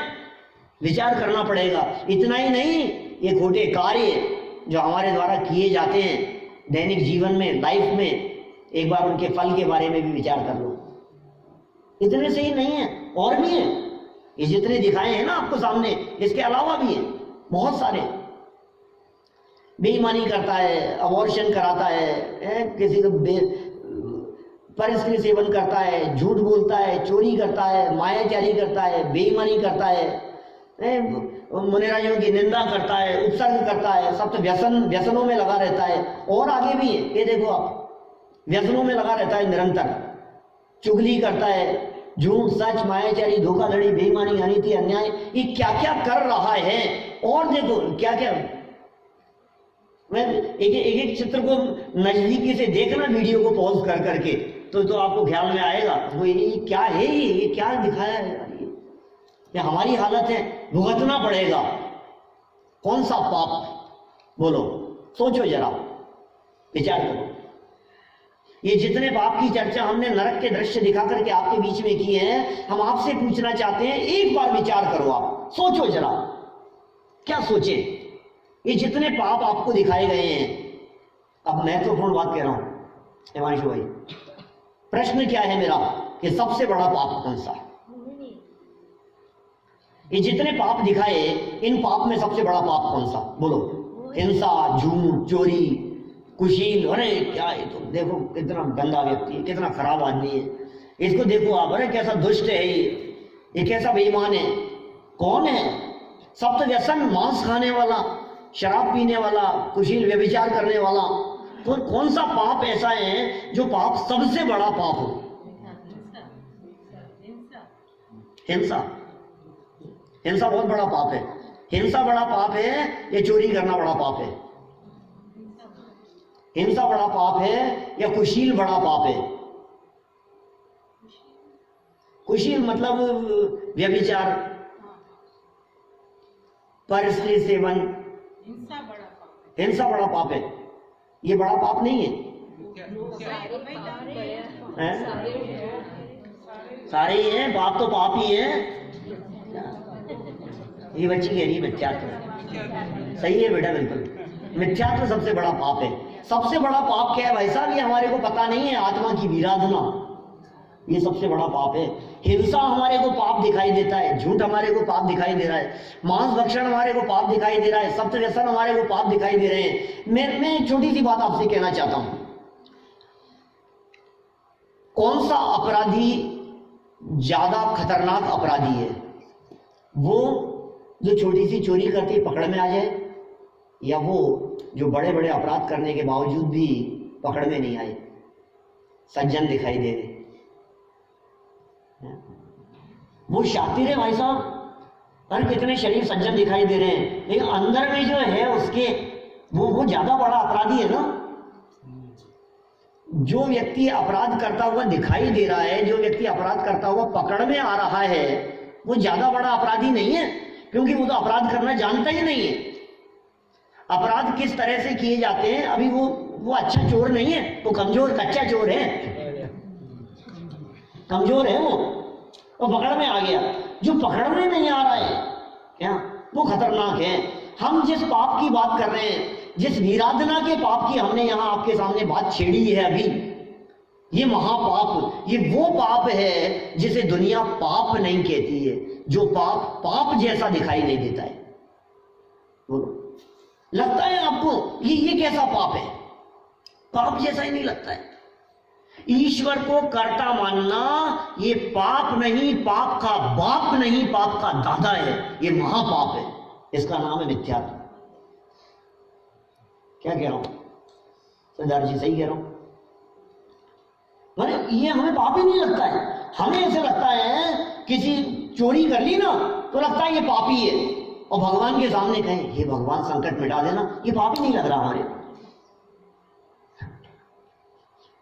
विचार करना पड़ेगा। इतना ही नहीं, ये खोटे कार्य जो हमारे द्वारा किए जाते हैं दैनिक जीवन में, लाइफ में, एक बार उनके फल के बारे में भी विचार कर लो। इतने से ही नहीं है, और भी है। ये जितने दिखाए हैं ना आपको सामने, इसके अलावा भी है बहुत सारे। बेईमानी करता है, अबॉर्शन कराता है, किसी को परस्त्री सेवन करता है, झूठ बोलता है, चोरी करता है, मायाचारी करता है, बेईमानी करता है, मुनिराजों की निंदा करता है, उत्सर्ग करता है, सब तो व्यसनों में लगा रहता है। और आगे भी है, ये देखो आप, व्यसनों में लगा रहता है निरंतर, चुगली करता है, झूठ सच मायाचारी धोखाधड़ी बेईमानी अनीति अन्याय, ये क्या क्या कर रहा है। और देखो क्या क्या, मैं एक एक चित्र को नजदीकी से देखना, वीडियो को पॉज कर करके, तो आपको ख्याल में आएगा वो ये क्या है, ये क्या दिखाया है यार। ये हमारी हालत है, भुगतना पड़ेगा। कौन सा पाप बोलो, सोचो जरा, विचार करो। ये जितने पाप की चर्चा हमने नरक के दृश्य दिखा करके आपके बीच में किए हैं, हम आपसे पूछना चाहते हैं, एक बार विचार करो, आप सोचो जरा। क्या सोचे? ये जितने पाप आपको दिखाए गए हैं, अब महत्वपूर्ण बात कह रहा हूं हिमांशु भाई, प्रश्न क्या है मेरा कि सबसे बड़ा पाप कौन सा? ये जितने पाप दिखाए, इन पाप में सबसे बड़ा पाप कौन सा बोलो? हिंसा, झूठ, चोरी, कुशील, अरे क्या है, तो देखो कितना गंदा व्यक्ति है, कितना खराब आदमी है, इसको देखो आप, अरे कैसा दुष्ट है ये कैसा बेईमान है। कौन है? सप्त व्यसन, मांस खाने वाला, शराब पीने वाला, कुशील व्यभिचार करने वाला। तो कौन सा पाप ऐसा है जो पाप सबसे बड़ा पाप हो? हिंसा। हिंसा बहुत बड़ा पाप है। हिंसा बड़ा पाप है, या चोरी करना बड़ा पाप है? हिंसा बड़ा पाप है या कुशील बड़ा पाप है? कुशील मतलब व्यभिचार, परस्त्री सेवन, हिंसा बड़ा पाप है। ये बड़ा पाप नहीं है, सारे ही हैं, पाप तो पाप ही है। ये बच्ची कह रही है मिथ्यात्व, सही है बेटा, बिल्कुल मिथ्यात्व सबसे बड़ा पाप है। सबसे बड़ा पाप क्या है भाई साहब? ये हमारे को पता नहीं है। आत्मा की विराधना, ये सबसे बड़ा पाप है। हिंसा हमारे को पाप दिखाई देता है, झूठ हमारे को पाप दिखाई दे रहा है, मांस भक्षण हमारे को पाप दिखाई दे रहा है, सप्त व्यसन हमारे को पाप दिखाई दे रहे हैं। मैं एक छोटी सी बात आपसे कहना चाहता हूं, कौन सा अपराधी ज्यादा खतरनाक अपराधी है? वो जो छोटी सी चोरी करके पकड़ में आ जाए, या वो जो बड़े बड़े अपराध करने के बावजूद भी पकड़ में नहीं आए, सज्जन दिखाई दे रहे? वो शातिर है भाई साहब, अरे कितने शरीफ सज्जन दिखाई दे रहे हैं, लेकिन अंदर में जो है उसके वो ज्यादा बड़ा अपराधी है ना। जो व्यक्ति अपराध करता हुआ दिखाई दे रहा है, जो व्यक्ति अपराध करता हुआ पकड़ में आ रहा है, वो ज्यादा बड़ा अपराधी नहीं है, क्योंकि वो तो अपराध करना जानता ही नहीं है। अपराध किस तरह से किए जाते हैं, अभी वो अच्छा चोर नहीं है, वो कमजोर कच्चा चोर है, कमजोर है वो पकड़ में आ गया। जो पकड़ में नहीं आ रहा है क्या, वो खतरनाक है। हम जिस पाप की बात कर रहे हैं, जिस वीराधना के पाप की हमने यहां आपके सामने बात छेड़ी है अभी, ये महापाप, ये वो पाप है जिसे दुनिया पाप नहीं कहती है, जो पाप जैसा दिखाई नहीं देता है। बोलो, लगता है आपको ये कैसा पाप है? पाप जैसा ही नहीं लगता है। ईश्वर को कर्ता मानना ये पाप नहीं, पाप का बाप नहीं, पाप का दादा है, ये महापाप है। इसका नाम है मिथ्यात्व। क्या कह रहा हूं सरदार जी, सही कह रहा हूं? ये हमें पाप ही नहीं लगता है। हमें ऐसे लगता है किसी चोरी कर ली ना तो लगता है ये पापी है, और भगवान के सामने कहें ये भगवान संकट मिटा देना, ये पाप ही नहीं लग रहा हमारे।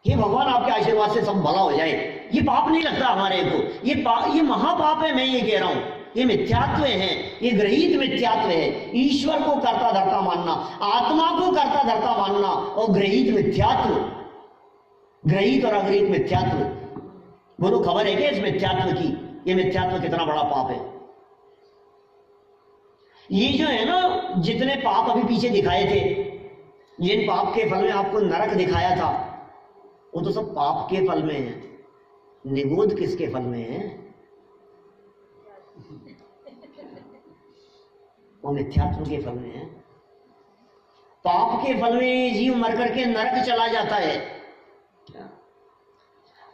ये भगवान आपके आशीर्वाद से सब भला हो जाए, ये पाप नहीं लगता हमारे को। ये महापाप है, मैं ये कह रहा हूं। ये मिथ्यात्व है, ये गृहीत मिथ्यात्व है। ईश्वर को कर्ता धर्ता मानना, आत्मा को कर्ता धर्ता मानना, और गृहीत मिथ्यात्व, गृहीत और अगृहीत मिथ्यात्व। बोलो, खबर है क्या इस मिथ्यात्व की? ये मिथ्यात्व कितना बड़ा पाप है। ये जो है ना, जितने पाप अभी पीछे दिखाए थे, जिन पाप के फल में आपको नरक दिखाया था, वो तो सब पाप के फल में है। निगोद किसके फल में है? वो मिथ्यात्व के फल में है। पाप के फल में जीव मर करके नरक चला जाता है,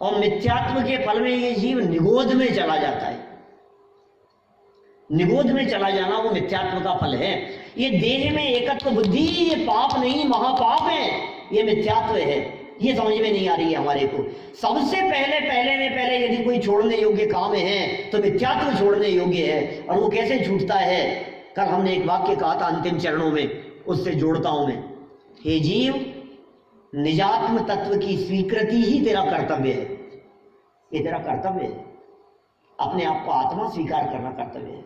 और मिथ्यात्व के फल में ये जीव निगोद में चला जाता है। निगोद में चला जाना वो मिथ्यात्व का फल है। ये देह में एकत्व बुद्धि, ये पाप नहीं महापाप है, ये मिथ्यात्व है। ये समझ में नहीं आ रही है हमारे को। सबसे पहले यदि कोई छोड़ने योग्य काम है तो मिथ्यात्व छोड़ने योग्य है। और वो कैसे छूटता है? कल हमने एक वाक्य कहा था अंतिम चरणों में, उससे जोड़ता हूं मैं। हे जीव, निजात्म तत्व की स्वीकृति ही तेरा कर्तव्य है। ये तेरा कर्तव्य है, अपने आप को आत्मा स्वीकार करना कर्तव्य है।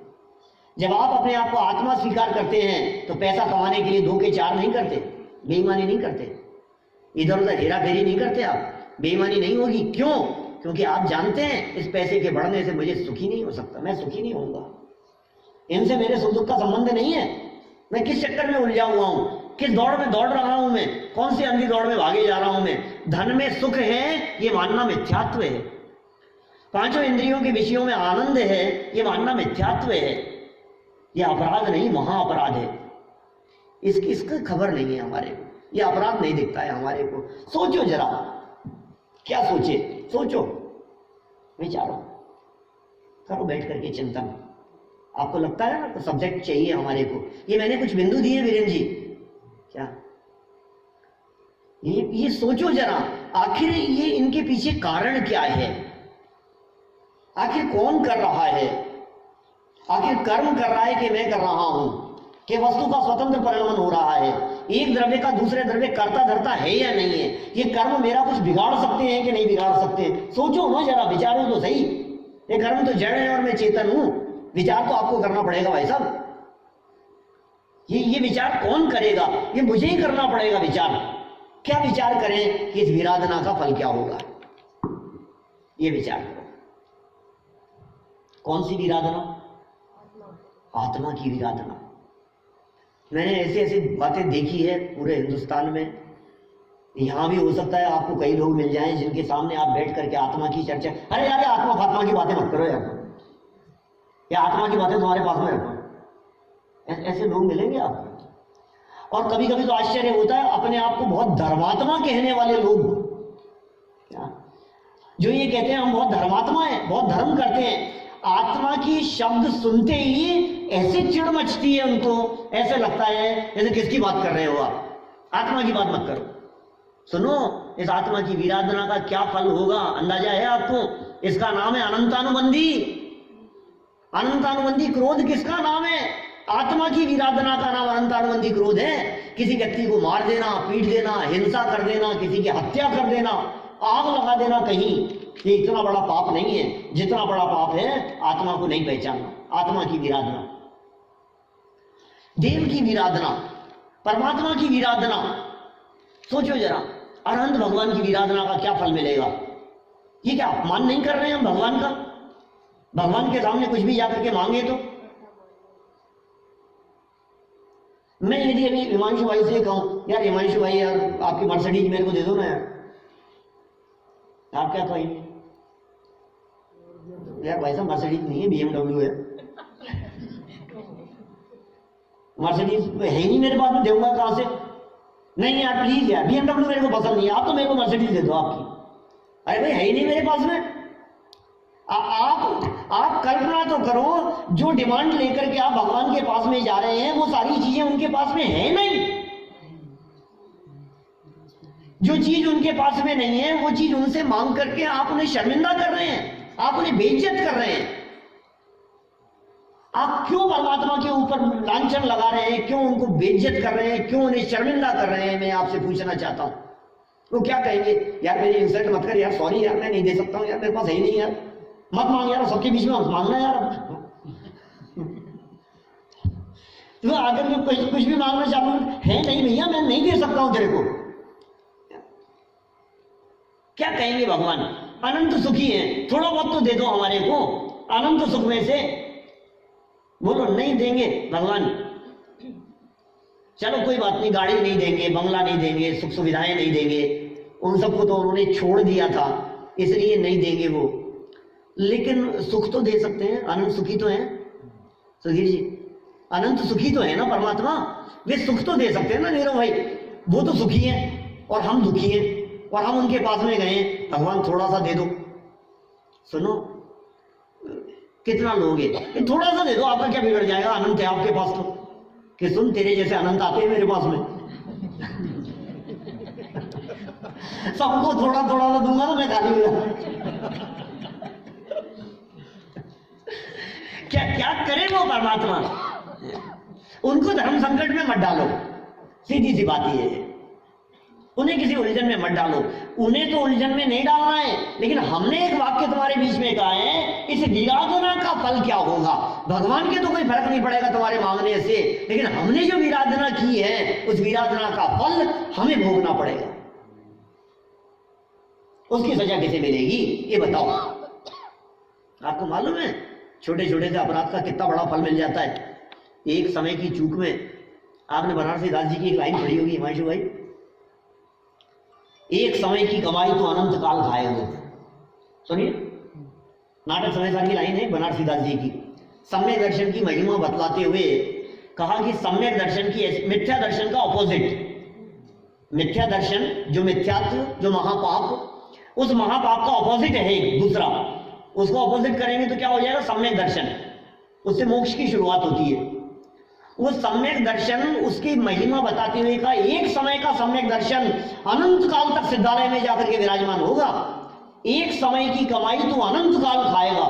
जब आप अपने आप को आत्मा स्वीकार करते हैं तो पैसा कमाने के लिए 2 के 4 नहीं करते, बेईमानी नहीं करते, इधर उधर हेरा फेरी नहीं करते, आप बेईमानी नहीं होगी। क्यों? क्योंकि आप जानते हैं इस पैसे के बढ़ने से मुझे सुखी नहीं हो सकता, मैं सुखी नहीं होऊंगा, इनसे मेरे सुख दुख का संबंध नहीं है। मैं किस चक्कर में उलझा हुआ हूं, किस दौड़ में दौड़ रहा हूं मैं, कौन सी अंधी दौड़ में भागे जा रहा हूं मैं। धन में सुख है, ये मानना मिथ्यात्व है। 5 इंद्रियों के विषयों में आनंद है, ये मानना मिथ्यात्व है। ये अपराध नहीं, महाअपराध है। इसकी खबर नहीं है हमारे को, ये अपराध नहीं दिखता है हमारे को। सोचो जरा, क्या सोचे, सोचो, विचारो, करो बैठ करके चिंतन। आपको लगता है ना सब्जेक्ट चाहिए हमारे को। ये मैंने कुछ बिंदु दिए वीरेंद्र जी, क्या ये सोचो जरा, आखिर ये इनके पीछे कारण क्या है? आखिर कौन कर रहा है? आखिर कर्म कर रहा है कि मैं कर रहा हूं, कि वस्तु का स्वतंत्र परिणमन हो रहा है? एक द्रव्य का दूसरे द्रव्य कर्ता धर्ता है या नहीं है? ये कर्म मेरा कुछ बिगाड़ सकते हैं कि नहीं बिगाड़ सकते? सोचो ना जरा, विचारो तो सही। ये कर्म तो जड़ है और मैं चेतन हूं। विचार तो आपको करना पड़ेगा भाई साहब। ये विचार कौन करेगा? ये मुझे ही करना पड़ेगा विचार। क्या विचार करें कि इस विराधना का फल क्या होगा? ये विचार करो। कौन सी विराधना? आत्मा की विराधना। मैंने ऐसी ऐसी बातें देखी है पूरे हिंदुस्तान में। यहां भी हो सकता है आपको कई लोग मिल जाएं जिनके सामने आप बैठ करके आत्मा की चर्चा, अरे यार आत्मा फात्मा की बातें मत करो यार, या आत्मा की बातें तुम्हारे पास में रखो। ऐसे लोग मिलेंगे आपको। और कभी कभी तो आश्चर्य होता है, अपने आप को बहुत धर्मात्मा कहने वाले लोग, जो ये कहते हैं हम बहुत धर्मात्मा हैं, बहुत धर्म करते हैं। आत्मा की शब्द सुनते ही ऐसे चिढ़ मचती है उनको, ऐसे लगता है जैसे किसकी बात कर रहे हो आप? आत्मा की बात मत करो। सुनो, इस आत्मा की विराधना का क्या फल होगा, अंदाजा है आपको? इसका नाम है अनंतानुबंधी। अनंतानुबंधी क्रोध किसका नाम है? आत्मा की विराधना का नाम अनंतानुबंधी क्रोध है। किसी व्यक्ति को मार देना, पीट देना, हिंसा कर देना, किसी की हत्या कर देना, आग लगा देना कहीं, ये इतना बड़ा पाप नहीं है जितना बड़ा पाप है आत्मा को नहीं पहचानना, आत्मा की विराधना, देव की विराधना, परमात्मा की विराधना। सोचो जरा, अरहंत भगवान की विराधना का क्या फल मिलेगा? ये क्या अपमान नहीं कर रहे हैं हम भगवान का? भगवान के सामने कुछ भी जाकर के मांगे तो मैं यदि अभी हिमांशु भाई से कहूं, यार हिमांशु भाई यार आपकी मर्सिडीज मेरे को दे दो ना यार, आप क्या कहेंगे? यार भाई साहब मर्सिडीज नहीं है, BMW है। मर्सिडीज है ही नहीं मेरे पास, में दूंगा कहां से? नहीं यार प्लीज यार, BMW मेरे को पसंद नहीं है, आप तो मेरे को मर्सिडीज दे दो आपकी। अरे भाई है ही नहीं मेरे पास में। आप कल्पना तो करो, जो डिमांड लेकर के आप भगवान के पास में जा रहे हैं वो सारी चीजें उनके पास में है नहीं। जो चीज उनके पास में नहीं है वो चीज उनसे मांग करके आप उन्हें शर्मिंदा कर रहे हैं, आप उन्हें बेइज्जत कर रहे हैं। आप क्यों परमात्मा के ऊपर लांछन लगा रहे हैं, क्यों उनको बेइज्जत कर रहे हैं, क्यों उन्हें शर्मिंदा कर रहे हैं? मैं आपसे पूछना चाहता हूं। वो क्या कहेंगे? यार मेरी इंसल्ट मत कर यार, सॉरी यार मैं नहीं दे सकता हूं यार, मेरे पास है ही नहीं यार, मत मांग यार, सबके बीच में मत मांगना यार। तो अगर मैं कुछ भी मांगना चाहूँ, है नहीं भैया मैं नहीं दे सकता हूं तेरे को, क्या कहेंगे भगवान? अनंत सुखी है, थोड़ा बहुत तो दे दो हमारे को अनंत सुख में से। बोलो नहीं देंगे भगवान, चलो कोई बात नहीं, गाड़ी नहीं देंगे, बंगला नहीं देंगे, सुख सुविधाएं नहीं देंगे, उन सबको तो उन्होंने छोड़ दिया था इसलिए नहीं देंगे वो, लेकिन सुख तो दे सकते हैं, अनंत सुखी तो है। सुधीर जी अनंत सुखी तो है ना परमात्मा, वे सुख तो दे सकते हैं ना नीरव भाई। वो तो सुखी है और हम दुखी हैं, और हम उनके पास में गए, भगवान थोड़ा सा दे दो। सुनो कितना लोगे, थोड़ा सा दे दो, आपका क्या बिगड़ जाएगा? अनंत है आपके पास तो, कि सुन तेरे जैसे अनंत आते हैं मेरे पास में। सबको थोड़ा थोड़ा सा दूंगा तो मैं खाली हो जाऊंगा। क्या करे वो परमात्मा? उनको धर्म संकट में मत डालो, सीधी सी बात ये है। उन्हें किसी उलझन में मत डालो, उन्हें तो उलझन में नहीं डालना है। लेकिन हमने एक वाक्य तुम्हारे बीच में कहा है, इस विराधना का फल क्या होगा? भगवान के तो कोई फर्क नहीं पड़ेगा तुम्हारे मांगने से, लेकिन हमने जो विराधना की है उस विराधना का फल हमें भोगना पड़ेगा। उसकी सजा किसे मिलेगी ये बताओ? आपको मालूम है छोटे छोटे से अपराध का कितना बड़ा फल मिल जाता है? एक समय की चूक में, आपने बनारसी दास जी की एक लाइन पढ़ी होगी हिमांशु भाई, एक समय की कमाई तो अनंत काल खाए हुए। सुनिए, नाटक समय सार की लाइन है बनारसी दास जी की। सम्यक दर्शन की महिमा बतलाते हुए कहा कि सम्यक दर्शन की, मिथ्या दर्शन का ऑपोजिट, मिथ्या दर्शन जो मिथ्यात्व, जो महापाप, उस महापाप का ऑपोजिट है एक दूसरा, उसको ऑपोजिट करेंगे तो क्या हो जाएगा? सम्यक दर्शन। उससे मोक्ष की शुरुआत होती है। वो सम्यक दर्शन, उसकी महिमा बताते हुए का एक समय का सम्यक दर्शन अनंत काल तक सिद्धालय में जाकर के विराजमान होगा। एक समय की कमाई तो अनंत काल खाएगा,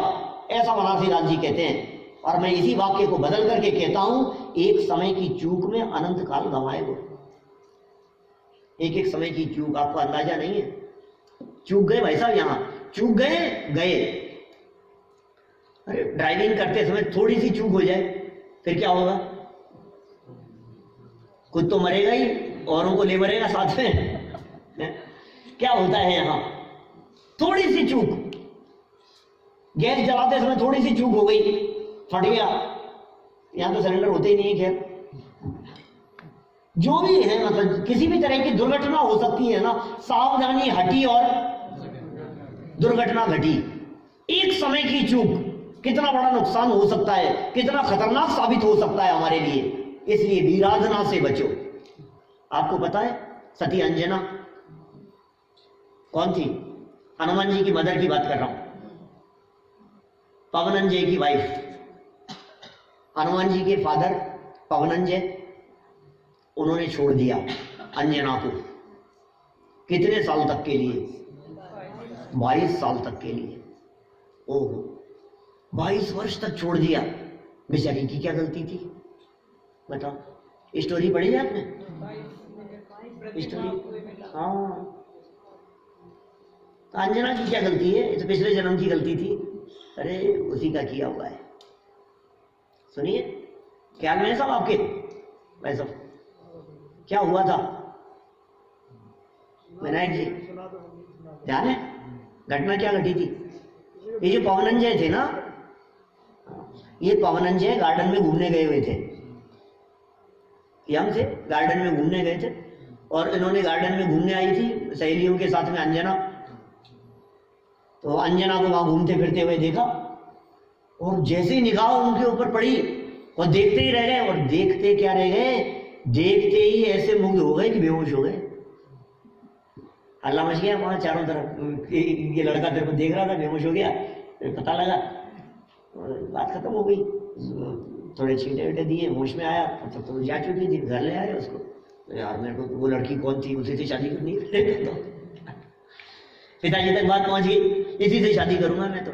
ऐसा बनारसी दास जी कहते हैं। और मैं इसी वाक्य को बदल करके कहता हूं, एक समय की चूक में अनंत काल गंवाएगा। एक एक समय की चूक, आपको अंदाजा नहीं है। चूक गए भाई साहब, यहां चूक गए। अरे ड्राइविंग करते समय थोड़ी सी चूक हो जाए फिर क्या होगा? खुद तो मरेगा ही, औरों को ले मरेगा साथ में। क्या होता है यहां? थोड़ी सी चूक, गैस जलाते समय थोड़ी सी चूक हो गई, फट गया। यहां तो सिलेंडर होते ही नहीं है। खैर जो भी है, मतलब किसी भी तरह की दुर्घटना हो सकती है ना, सावधानी हटी और दुर्घटना घटी। एक समय की चूक कितना बड़ा नुकसान हो सकता है, कितना खतरनाक साबित हो सकता है हमारे लिए। इसलिए विराधना से बचो। आपको पता है सती अंजना कौन थी? हनुमान जी की मदर की बात कर रहा हूं, पवनंजय की वाइफ। हनुमान जी के फादर पवनंजय, उन्होंने छोड़ दिया अंजना को। कितने साल तक के लिए? 22 साल तक के लिए। ओहो, 22 वर्ष तक छोड़ दिया, बेचारी की क्या गलती थी बताओ। स्टोरी पढ़ी है आपने स्टोरी? हाँ, अंजना की क्या गलती है, ये तो पिछले जन्म की गलती थी। अरे उसी का किया हुआ है। सुनिए, ख्याल में सब आपके भाई साहब क्या हुआ था विनायक जी, ध्यान है? घटना क्या घटी थी? ये जो पवनंजय थे ना, ये पवनंजय गार्डन में घूमने गए हुए थे, यम थे, गार्डन में घूमने गए थे, और इन्होंने गार्डन में घूमने आई थी सहेलियों के साथ में अंजना। तो अंजना को वहां घूमते फिरते हुए देखा, और जैसे ही निगाह उनके ऊपर पड़ी और देखते ही रह गए। और देखते क्या रह गए, देखते ही ऐसे मुग्ध हो गए कि बेहोश हो गए। हल्ला मच गया वहां चारों तरफ, ये लड़का तेरे को देख रहा था, बेहोश हो गया। फिर पता लगा, बात खत्म हो गई। थोड़े छींटे वीटे दिए, होश में आया तो जा चुकी थी, घर ले आए उसको। तो यार मेरे को वो लड़की कौन थी, उसी से शादी करनी है। तो पिताजी तक बात पहुंच गई, इसी से शादी करूंगा मैं। तो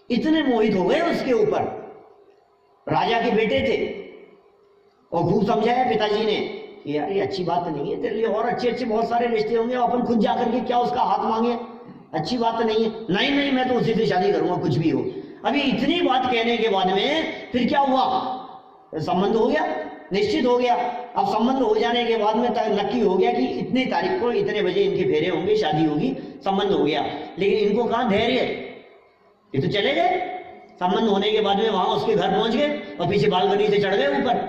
इतने मोहित हो गए उसके ऊपर। राजा के बेटे थे, और खूब समझाया पिताजी ने कि यार ये अच्छी बात नहीं है, तेरे लिए और अच्छे अच्छे बहुत सारे रिश्ते होंगे, अपन खुद जाकर के क्या उसका हाथ मांगे, अच्छी बात नहीं है। नहीं नहीं, मैं तो उसी से शादी करूंगा कुछ भी हो। अभी इतनी बात कहने के बाद में फिर क्या हुआ, संबंध हो गया, निश्चित हो गया। अब संबंध हो जाने के बाद में नक्की हो गया कि इतनी तारीख को इतने बजे इनके फेरे होंगे, शादी होगी, संबंध हो गया। लेकिन इनको कहां धैर्य, ये तो चले गए। संबंध होने के बाद में वहां उसके घर पहुंच गए, और पीछे बालकनी से चढ़ गए ऊपर,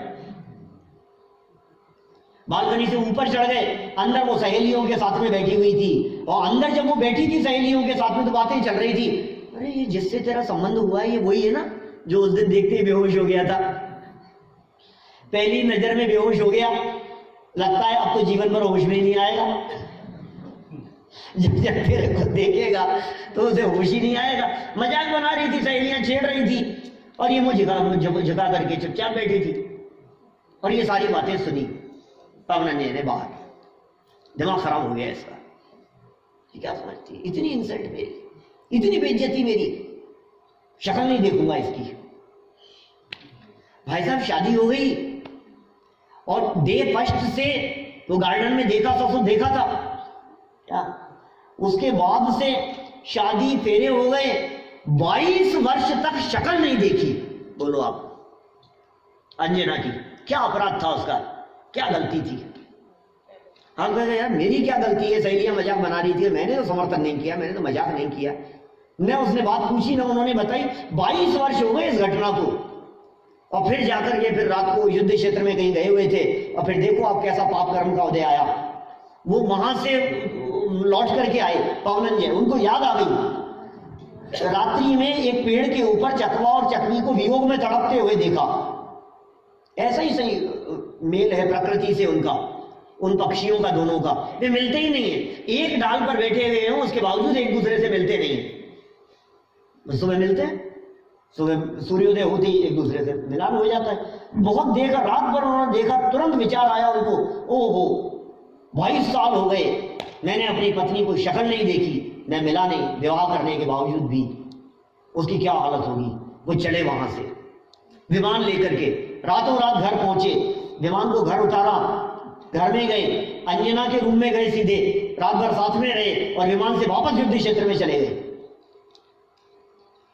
बालकनी से ऊपर चढ़ गए। अंदर वो सहेलियों के साथ में बैठी हुई थी, और अंदर जब वो बैठी थी सहेलियों के साथ में तो बातें चल रही थी। अरे ये जिससे तेरा संबंध हुआ है, ये वही है ना जो उस दिन देखते ही बेहोश हो गया था। पहली नजर में बेहोश हो गया, लगता है अब तो जीवन भर होश में ही नहीं आएगा। जब जब तेरे को देखेगा तो उसे होश ही नहीं आएगा। मजाक बना रही थी, सहेलियां छेड़ रही थी, और ये मुझे झुका करके चुपचाप बैठी थी। और ये सारी बातें सुनी पवनंजय ने बाहर, दिमाग खराब हो गया इसका। ये क्या समझती, इतनी इंसल्ट मेरी, इतनी बेइज्जती मेरी, शक्ल नहीं देखूंगा इसकी। भाई साहब शादी हो गई, और डे फर्स्ट से वो गार्डन में देखा था, उसको देखा था क्या, उसके बाद से शादी फेरे हो गए, 22 वर्ष तक शक्ल नहीं देखी। बोलो आप, अंजना की क्या अपराध था, उसका क्या गलती थी? हम कहेंगे यार मेरी क्या गलती है, सहेलियां मजाक बना रही थी, मैंने तो समर्थन नहीं किया, मैंने तो मजाक नहीं किया, न उसने बात पूछी न उन्होंने बताई। 22 वर्ष हो गए इस घटना को, और फिर जाकर के फिर रात को युद्ध क्षेत्र में कहीं गए हुए थे, और फिर देखो आप कैसा पाप कर्म का उदय आया। वो वहां से लौट करके आए पवनंजय, उनको याद आ गई, रात्रि में एक पेड़ के ऊपर चकवा और चकवी को वियोग में तड़पते हुए देखा। ऐसा ही सही मेल है प्रकृति से उनका, उन पक्षियों का, दोनों का। वे मिलते ही नहीं है, एक डाल पर बैठे हुए हैं, उसके बावजूद एक दूसरे से मिलते नहीं है। सुबह मिलते हैं, सुबह सूर्योदय होते ही एक दूसरे से मिलान हो जाता है। बहुत देखा, रात भर उन्होंने देखा, तुरंत विचार आया उनको, ओहो 22 साल हो गए मैंने अपनी पत्नी को शक्ल नहीं देखी, मैं मिला नहीं, विवाह करने के बावजूद भी उसकी क्या हालत होगी। वो चले वहां से विमान लेकर के, रातों रात घर पहुंचे, विमान को घर उतारा, घर में गए, अंजना के रूम में गए सीधे, रात भर साथ में रहे, और विमान से वापस युद्ध क्षेत्र में चले गए।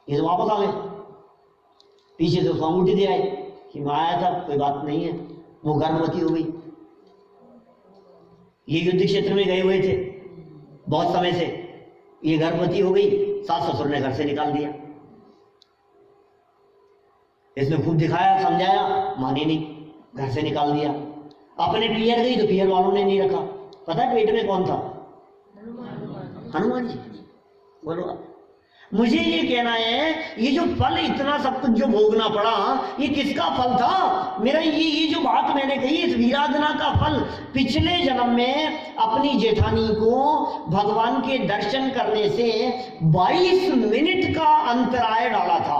ये तो वापस आ गए, पीछे से उसको अंगूठी दे आए कि मैं आया था, कोई बात नहीं है। वो गर्भवती हो गई। ये युद्ध क्षेत्र में गए हुए थे बहुत समय से, ये गर्भवती हो गई, सास ससुर ने घर से निकाल दिया। इसने खूब दिखाया, समझाया, मानी नहीं, घर से निकाल दिया। अपने पियर गई तो पियर वालों ने नहीं रखा। पता है पेट में कौन था? हनुमान जी। बोलो, मुझे ये कहना है, ये जो फल इतना सब कुछ जो भोगना पड़ा, ये किसका फल था? मेरा ये जो बात मैंने कही, इस वीराधना का फल, पिछले जन्म में अपनी जेठानी को भगवान के दर्शन करने से 22 मिनट का अंतराय डाला था।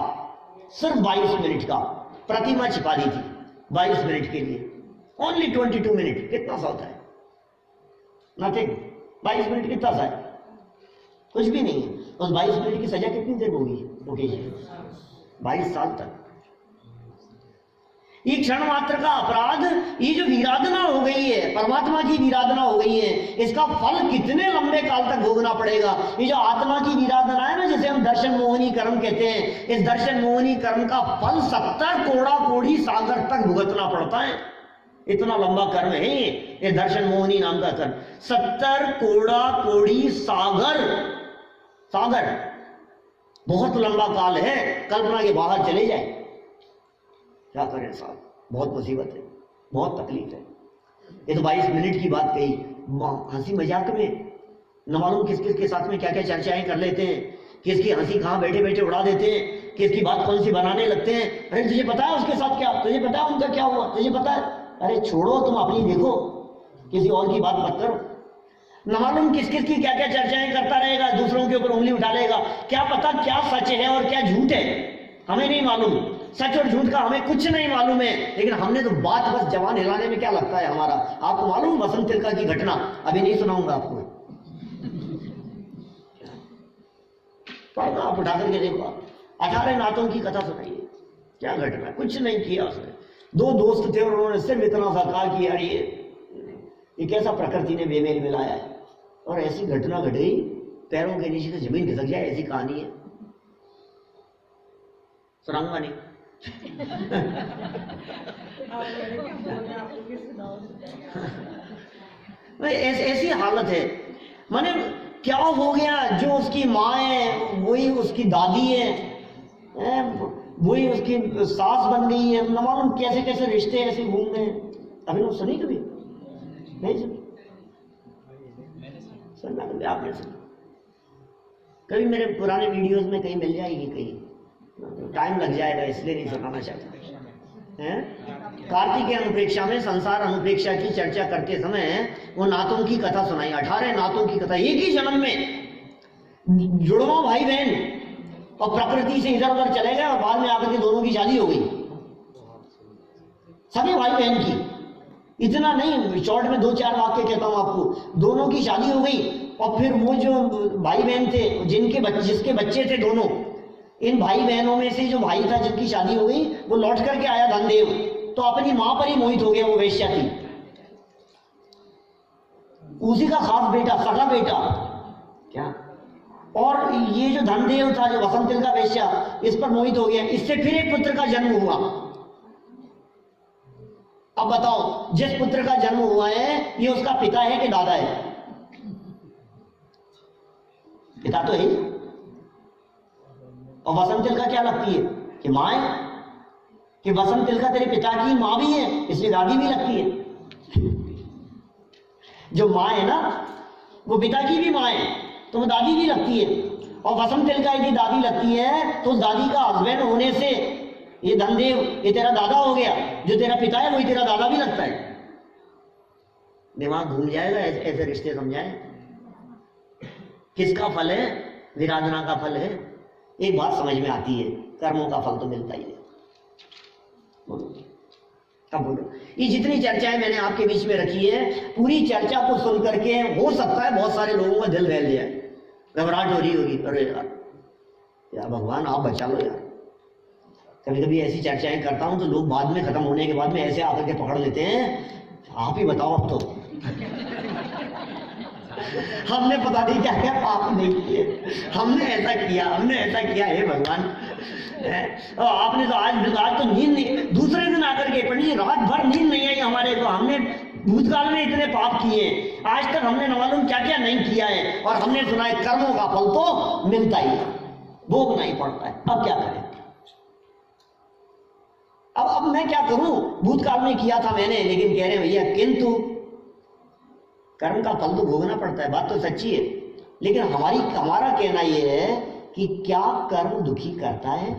सिर्फ 22 मिनट का प्रतिमा छिपा दी थी 22 मिनट के लिए। Only 22 minute. कितना सा होता है? नथिंग। 22 मिनट कितना सा है? कुछ भी नहीं है। उस 22 मिनट की सजा कितनी देर होगी? ओके जी, 22 साल तक। ये क्षण मात्र का अपराध, ये जो विराधना हो गई है, परमात्मा की विराधना हो गई है, इसका फल कितने लंबे काल तक भोगना पड़ेगा। ये जो आत्मा की विराधना है ना, जिसे हम दर्शन मोहनी कर्म कहते हैं, इस दर्शन मोहनी कर्म का फल 70 कोड़ा कोड़ी सागर तक भुगतना पड़ता है। इतना लंबा कर्म है ये दर्शन मोहनी नाम का कर्म। 70 कोड़ा कोड़ी सागर, सागर बहुत लंबा काल है, कल्पना के बाहर चले जाए। क्या करें साहब, बहुत मुसीबत है, बहुत तकलीफ है। ये तो 22 मिनट की बात कही, हंसी मजाक में न मालूम किस किस के साथ में क्या क्या चर्चाएं कर लेते हैं, किसकी हंसी कहाँ बैठे बैठे उड़ा देते हैं, किसकी बात कौन सी बनाने लगते हैं। अरे तुझे पता है उसके साथ क्या, तुझे पता है उनका क्या हुआ, तुझे पता है। अरे छोड़ो, तुम अपनी देखो, किसी और की बात मत करो। न मालूम किस किस की क्या क्या चर्चाएं करता रहेगा, दूसरों के ऊपर उंगली उठा लेगा। क्या पता क्या सच है और क्या झूठ है, हमें नहीं मालूम। सच और झूठ का हमें कुछ नहीं मालूम है, लेकिन हमने तो बात बस जवान हिलाने में क्या लगता है हमारा। आपको मालूम वसंत तिलका की घटना, अभी नहीं सुनाऊंगा आपको, पढ़ना आप उठा करके देखो। 18 नातों की कथा सुनाइए, क्या घटना, कुछ नहीं किया उसने। 2 दोस्त थे और उन्होंने सिर्फ इतना सा कहा कि यार ये कैसा प्रकृति ने बेमेल मिलाया है, और ऐसी घटना घट गई, पैरों के नीचे से जमीन खिसक जाए, ऐसी कहानी है। सुनाऊंगा नहीं। ऐसी हालत है, माने क्या हो गया, जो उसकी माँ है वही उसकी दादी है, वही उसकी सास बन गई है। न मालूम कैसे कैसे रिश्ते ऐसे घूम गए। अभी लोग सुनी कभी नहीं सुनी, सुनना कभी आपने सुना, कभी मेरे पुराने वीडियोस में कहीं मिल जाएगी, कहीं टाइम लग जाएगा इसलिए नहीं सुनाना चाहता है। कार्तिक अनुप्रेक्षा में संसार अनुप्रेक्षा की चर्चा करते समय वो नातों की कथा सुनाई, 18 नातों की कथा। एक ही जन्म में जुड़वा भाई बहन, और प्रकृति से इधर उधर चले गए, और बाद में आकर के दोनों की शादी हो गई, सभी भाई बहन की। इतना नहीं, शॉर्ट में 2-4 वाक्य कहता हूं आपको। दोनों की शादी हो गई, और फिर वो जो भाई बहन थे, जिसके बच्चे थे दोनों, इन भाई बहनों में से जो भाई था जिसकी शादी हो गई, वो लौट करके आया धनदेव, तो अपनी मां पर ही मोहित हो गया, वो वेश्या थी, उसी का खास बेटा, सगा बेटा क्या। और ये जो धनदेव था, जो वसंत तिलका वेश्या, इस पर मोहित हो गया। इससे फिर एक पुत्र का जन्म हुआ। अब बताओ, जिस पुत्र का जन्म हुआ है, ये उसका पिता है कि दादा है? पिता तो है। और वसंत तिलका क्या लगती है कि मां है, कि वसंत तिलका तेरे पिता की मां भी है, इसलिए दादी भी लगती है। जो मां है ना, वो पिता की भी मां है, तो वो दादी भी लगती है। और वसंत तिलका यदि दादी लगती है, तो उस दादी का हस्बैंड होने से ये धनदेव, ये तेरा दादा हो गया। जो तेरा पिता है वही तेरा दादा भी लगता है। दिमाग घूम जाएगा ऐसे रिश्ते समझाए। किसका फल है? विराधना का फल है। एक बात समझ में आती है, कर्मों का फल तो मिलता ही है। बोलो, अब बोलो, ये जितनी चर्चाएं मैंने आपके बीच में रखी है, पूरी चर्चा को सुन करके हो सकता है बहुत सारे लोगों का दिल बहल जाए, घबराहट हो रही होगी, अरे यार भगवान आप बचा लो यार। कभी कभी ऐसी चर्चाएं करता हूं तो लोग बाद में खत्म होने के बाद में ऐसे आकर के पकड़ लेते हैं, आप ही बताओ अब तो। हमने पता नहीं क्या क्या पाप नहीं किए, हमने ऐसा किया हे भगवान। आपने तो आज तो नींद नहीं, दूसरे दिन आकर के पंडित जी रात भर नींद नहीं आई हमारे को, हमने भूतकाल में इतने पाप किए, आज तक हमने न मालूम क्या क्या नहीं किया है, और हमने सुना है कर्मों का फल तो मिलता ही है, भोगना ही पड़ता है। अब क्या करें? अब मैं क्या करूं? भूतकाल में किया था मैंने, लेकिन कह रहे भैया किंतु कर्म का फल तो भोगना पड़ता है, बात तो सच्ची है। लेकिन हमारा कहना यह है कि क्या कर्म दुखी करता है?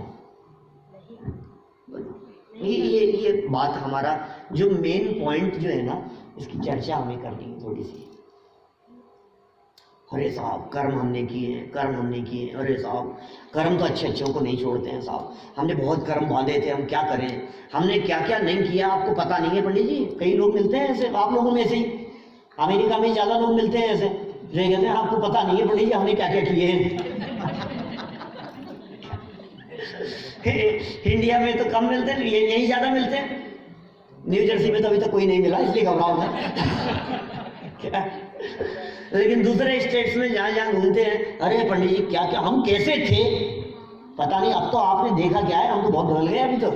ये बात हमारा जो मेन पॉइंट जो है ना, इसकी चर्चा हमें करनी है थोड़ी सी। अरे साहब कर्म हमने किए, अरे साहब कर्म तो अच्छे को नहीं छोड़ते हैं साहब, हमने बहुत कर्म बांधे थे, हम क्या करें, हमने क्या क्या नहीं किया आपको पता नहीं है पंडित जी। कई लोग मिलते हैं ऐसे, आप लोगों में से ही, अमेरिका में ज्यादा लोग मिलते हैं ऐसे, जो कहते हैं आपको पता नहीं है पंडित जी हमने क्या क्या किए हैं। इंडिया में तो कम मिलते हैं, यही ज्यादा मिलते हैं। न्यू जर्सी में तो अभी तक कोई नहीं मिला, इसलिए घबराओ मैं। लेकिन दूसरे स्टेट्स में जहां जहां घूमते हैं, अरे पंडित जी क्या क्या हम कैसे थे पता नहीं, अब तो आपने देखा क्या है, हम तो बहुत बदल गए अभी तो।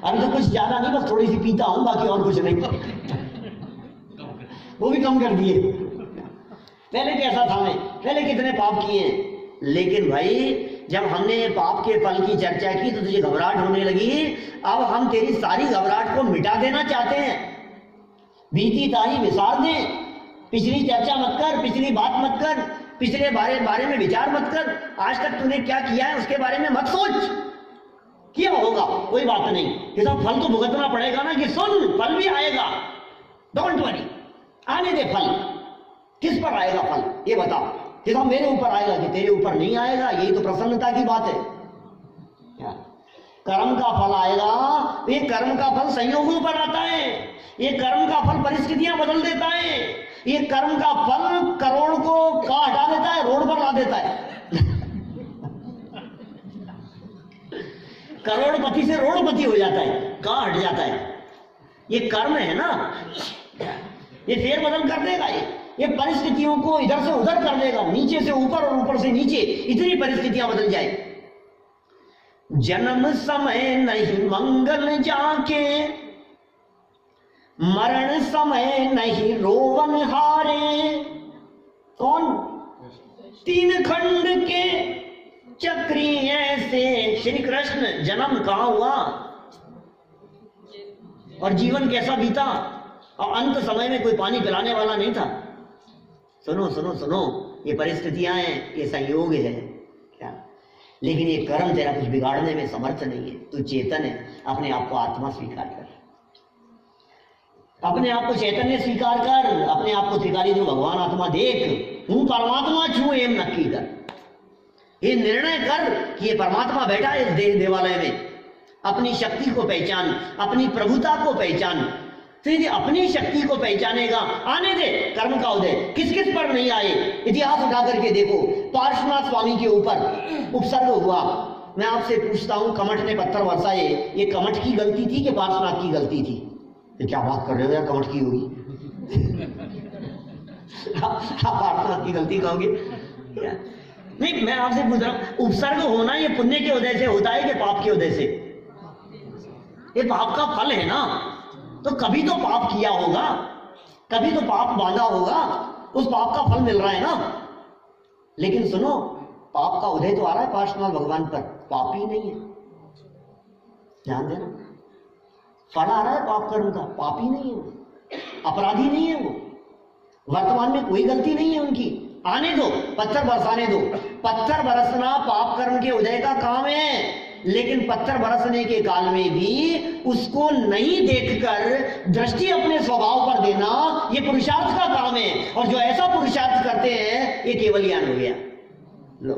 अभी तो कुछ ज्यादा नहीं, बस थोड़ी सी पीता हूं, बाकी और कुछ नहीं। वो भी कम कर दिए। पहले कैसा था, मैं पहले कितने पाप किए, लेकिन भाई जब हमने पाप के फल की चर्चा की तो तुझे घबराहट होने लगी। अब हम तेरी सारी घबराहट को मिटा देना चाहते हैं। बीती तारीख विसार दे, पिछली चर्चा मत कर, पिछली बात मत कर, पिछले बारे में विचार मत कर, आज तक तूने क्या किया है उसके बारे में मत सोच। क्या होगा कोई बात नहीं, ये सब फल तो भुगतना पड़ेगा ना, कि सुन फल भी आएगा, डोंट वरी, आने दे फल। किस पर आएगा फल ये बता, कि सब मेरे ऊपर आएगा कि तेरे ऊपर नहीं आएगा, यही तो प्रसन्नता की बात है। कर्म का फल आएगा, ये कर्म का फल संयोगों पर आता है, ये कर्म का फल परिस्थितियां बदल देता है, ये कर्म का फल करोड़ को का हटा देता है, रोड पर ला देता है। करोड़पति से रोडपति हो जाता है, का हट जाता है। ये कर्म है ना, ये फेर बदल कर देगा, ये परिस्थितियों को इधर से उधर कर देगा, नीचे से ऊपर और ऊपर से नीचे, इतनी परिस्थितियां बदल जाए। जन्म समय नहीं मंगल जाके, मरण समय नहीं रोवन हारे। कौन? तीन खंड के चक्री ऐसे श्री कृष्ण जन्म कहां हुआ और जीवन कैसा बीता, और अंत समय में कोई पानी पिलाने वाला नहीं था। सुनो सुनो सुनो, ये परिस्थितियां हैं, ये संयोग है क्या, लेकिन ये कर्म तेरा कुछ बिगाड़ने में समर्थ नहीं है। तू चेतन है, अपने आप को आत्मा स्वीकार कर, अपने आप को चैतन्य स्वीकार कर, अपने आप को त्रिकाली जो भगवान आत्मा देख, हूं परमात्मा छू एम नक्की कर। ये निर्णय कर कि ये परमात्मा बैठा है इस देह देवालय में। अपनी शक्ति को पहचान, अपनी प्रभुता को पहचान। तो यदि अपनी शक्ति को पहचानेगा, आने दे कर्म का उदय। किस किस पर नहीं आए, इतिहास उठा करके देखो। पार्श्वनाथ स्वामी के ऊपर उपसर्ग हुआ। मैं आपसे पूछता हूं, कमठ ने पत्थर बरसाए, ये कमठ की गलती थी कि पार्श्वनाथ की गलती थी? ये क्या बात कर रहे हो यार, कमठ की होगी। पार्श्वनाथ की गलती कहोगे? नहीं, मैं आपसे पूछ रहा हूं, उपसर्ग होना ये पुण्य के उदय से होता है कि पाप के उदय से? ये पाप का फल है ना, तो कभी तो पाप किया होगा, कभी तो पाप बांधा होगा, उस पाप का फल मिल रहा है ना। लेकिन सुनो, पाप का उदय तो आ रहा है पार्श्वनाथ भगवान पर, पाप ही नहीं है, ध्यान देना। फल आ रहा है पाप कर्म का, पाप ही नहीं है वो, अपराधी नहीं है वो, वर्तमान में कोई गलती नहीं है उनकी। आने दो, पत्थर बरसाने दो। पत्थर बरसना पाप कर्म के उदय का काम है, लेकिन पत्थर बरसने के काल में भी उसको नहीं देखकर दृष्टि अपने स्वभाव पर देना, ये पुरुषार्थ का काम है। और जो ऐसा पुरुषार्थ करते हैं, ये केवल ज्ञान हो गया। लो,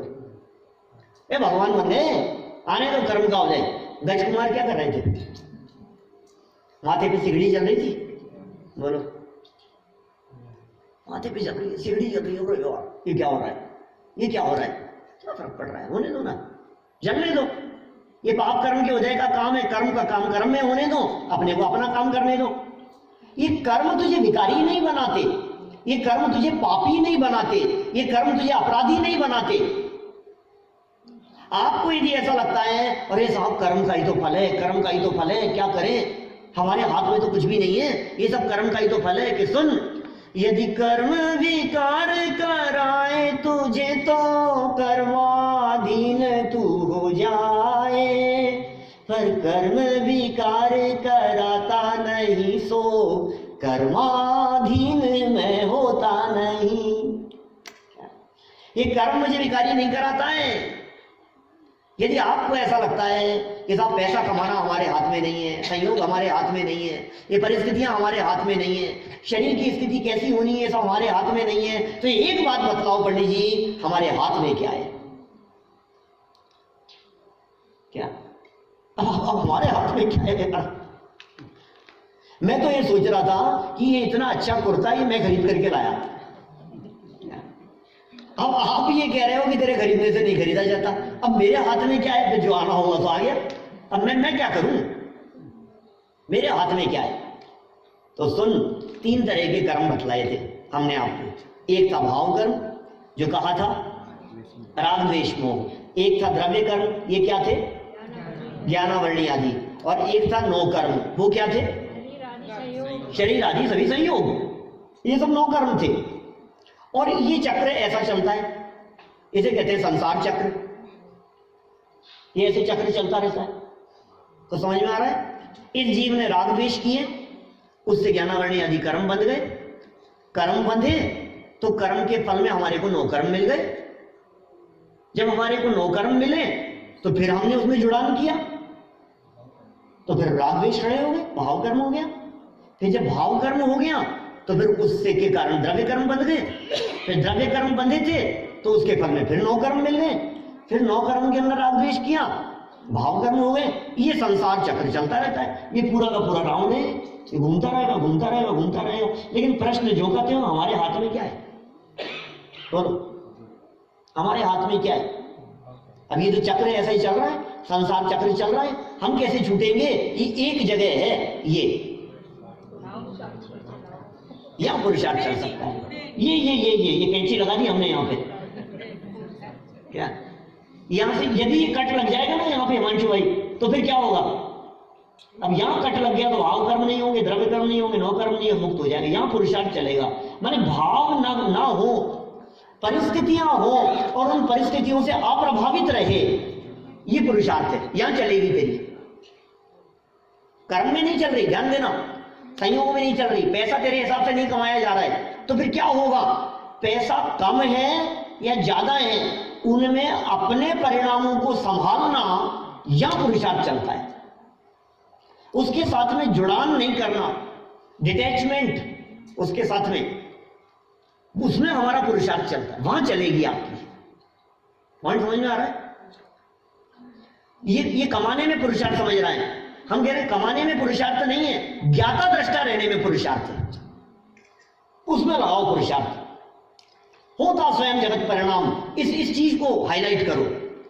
ये भगवान बन गए, आने दो कर्म का उदय। गज कुमार क्या कर रहे थे? माथे पे सिगड़ी चल रही थी, बोलो, माथे पे चल रही है, सिगड़ी चल रही है, ये क्या हो रहा है, ये क्या हो रहा है, क्या फर्क पड़ रहा है, होने दो ना, जलने दो। ये पाप कर्म के उदय का काम है, कर्म का काम कर्म में होने दो, अपने को अपना काम करने दो। ये कर्म तुझे भिखारी नहीं बनाते, ये कर्म तुझे पापी नहीं बनाते, ये कर्म तुझे अपराधी नहीं बनाते। आपको यदि ऐसा लगता है, अरे साहब कर्म का ही तो फल है, कर्म का ही तो फल है, क्या करें, हमारे हाथ में तो कुछ भी नहीं है, ये सब कर्म का ही तो फल है। कि सुन, यदि कर्म विकार कराए तुझे तो कर्माधीन तू हो जाए, पर कर्म विकार कराता नहीं सो कर्माधीन मैं होता नहीं। ये कर्म मुझे विकारी नहीं कराता है। यदि आपको ऐसा लगता है कि साहब पैसा कमाना हमारे हाथ में नहीं है, संयोग हमारे हाथ में नहीं है, ये परिस्थितियां हमारे हाथ में नहीं है, शरीर की स्थिति कैसी होनी है सब हमारे हाथ में नहीं है, तो एक बात बतलाओ पंडित जी, हमारे हाथ में क्या है? क्या अब हमारे हाथ में क्या है? मैं तो ये सोच रहा था कि ये इतना अच्छा कुर्ता ये मैं खरीद करके लाया, अब आप ये कह रहे हो कि तेरे खरीदने से नहीं खरीदा जाता, अब मेरे हाथ में क्या है, जो आना होगा तो आ गया, अब मैं क्या करूं, मेरे हाथ में क्या है। तो सुन, 3 तरह के कर्म बतलाए थे हमने आपको। एक था भाव कर्म, जो कहा था राग द्वेष मोह, एक था द्रव्य कर्म, ये क्या थे, ज्ञानावरणी आदि, और एक था नो कर्म, वो क्या थे, शरीर आदि सभी संयोग, ये सब 9 कर्म थे। और ये चक्र ऐसा चलता है, इसे कहते हैं संसार चक्र, ये ऐसे चक्र चलता रहता है। तो समझ में आ रहा है, इस जीव ने राग द्वेष किए, उससे ज्ञानावरणी आदि कर्म बंध गए, कर्म बंधे तो कर्म के फल में हमारे को 9 कर्म मिल गए। जब हमारे को 9 कर्म मिले तो फिर हमने उसमें जुड़ान किया, तो फिर राग द्वेष रहे हो गए, भाव कर्म हो गया। फिर जब भाव कर्म हो गया तो फिर उससे के कारण द्रव्य कर्म बंध गए, फिर द्रव्य कर्म बंधे थे तो उसके फल में फिर 9 कर्म मिल गए, फिर 9 कर्म के अंदर राग द्वेष किया, भाव कर्म हो गए। ये संसार चक्र चलता रहता है, ये पूरा का पूरा राउंड है, ये घूमता रहेगा घूमता रहेगा घूमता रहेगा। लेकिन प्रश्न जो कहते हो, हमारे हाथ में क्या है, बोलो हमारे हाथ में क्या है। अब ये तो चक्र ऐसा ही चल रहा है, संसार चक्र चल रहा है, हम कैसे छूटेंगे। ये एक जगह है, ये यहाँ पुरुषार्थ चल सकता है। ये कैंची लगा दी हमने यहाँ पे, क्या यहाँ से यदि ये कट लग जाएगा ना यहाँ पे हिमांशु भाई, तो फिर क्या होगा। अब यहाँ कट लग गया तो भाव कर्म नहीं होंगे, द्रव्य कर्म नहीं होंगे, 9 कर्म नहीं, मुक्त हो जाएगा, यहाँ पुरुषार्थ चलेगा। माने भाव ना हो, परिस्थितियां हो और उन परिस्थितियों से अप्रभावित रहे, ये पुरुषार्थ है, यहां चलेगी तेरी। कर्म में नहीं चल रही, ध्यान देना, संयोग में नहीं चल रही, पैसा तेरे हिसाब से नहीं कमाया जा रहा है, तो फिर क्या होगा। पैसा कम है या ज्यादा है, उनमें अपने परिणामों को संभालना या पुरुषार्थ चलता है। उसके साथ में जुड़ान नहीं करना, डिटैचमेंट उसके साथ में, उसमें हमारा पुरुषार्थ चलता है, वहां चलेगी आपकी। पॉइंट समझ में आ रहा है। ये कमाने में पुरुषार्थ समझ रहा है, हम कह रहे हैं कमाने में पुरुषार्थ नहीं है, ज्ञाता दृष्टा रहने में पुरुषार्थ है, उसमें लगाओ पुरुषार्थ। होता स्वयं जगत परिणाम, इस चीज को हाईलाइट करो,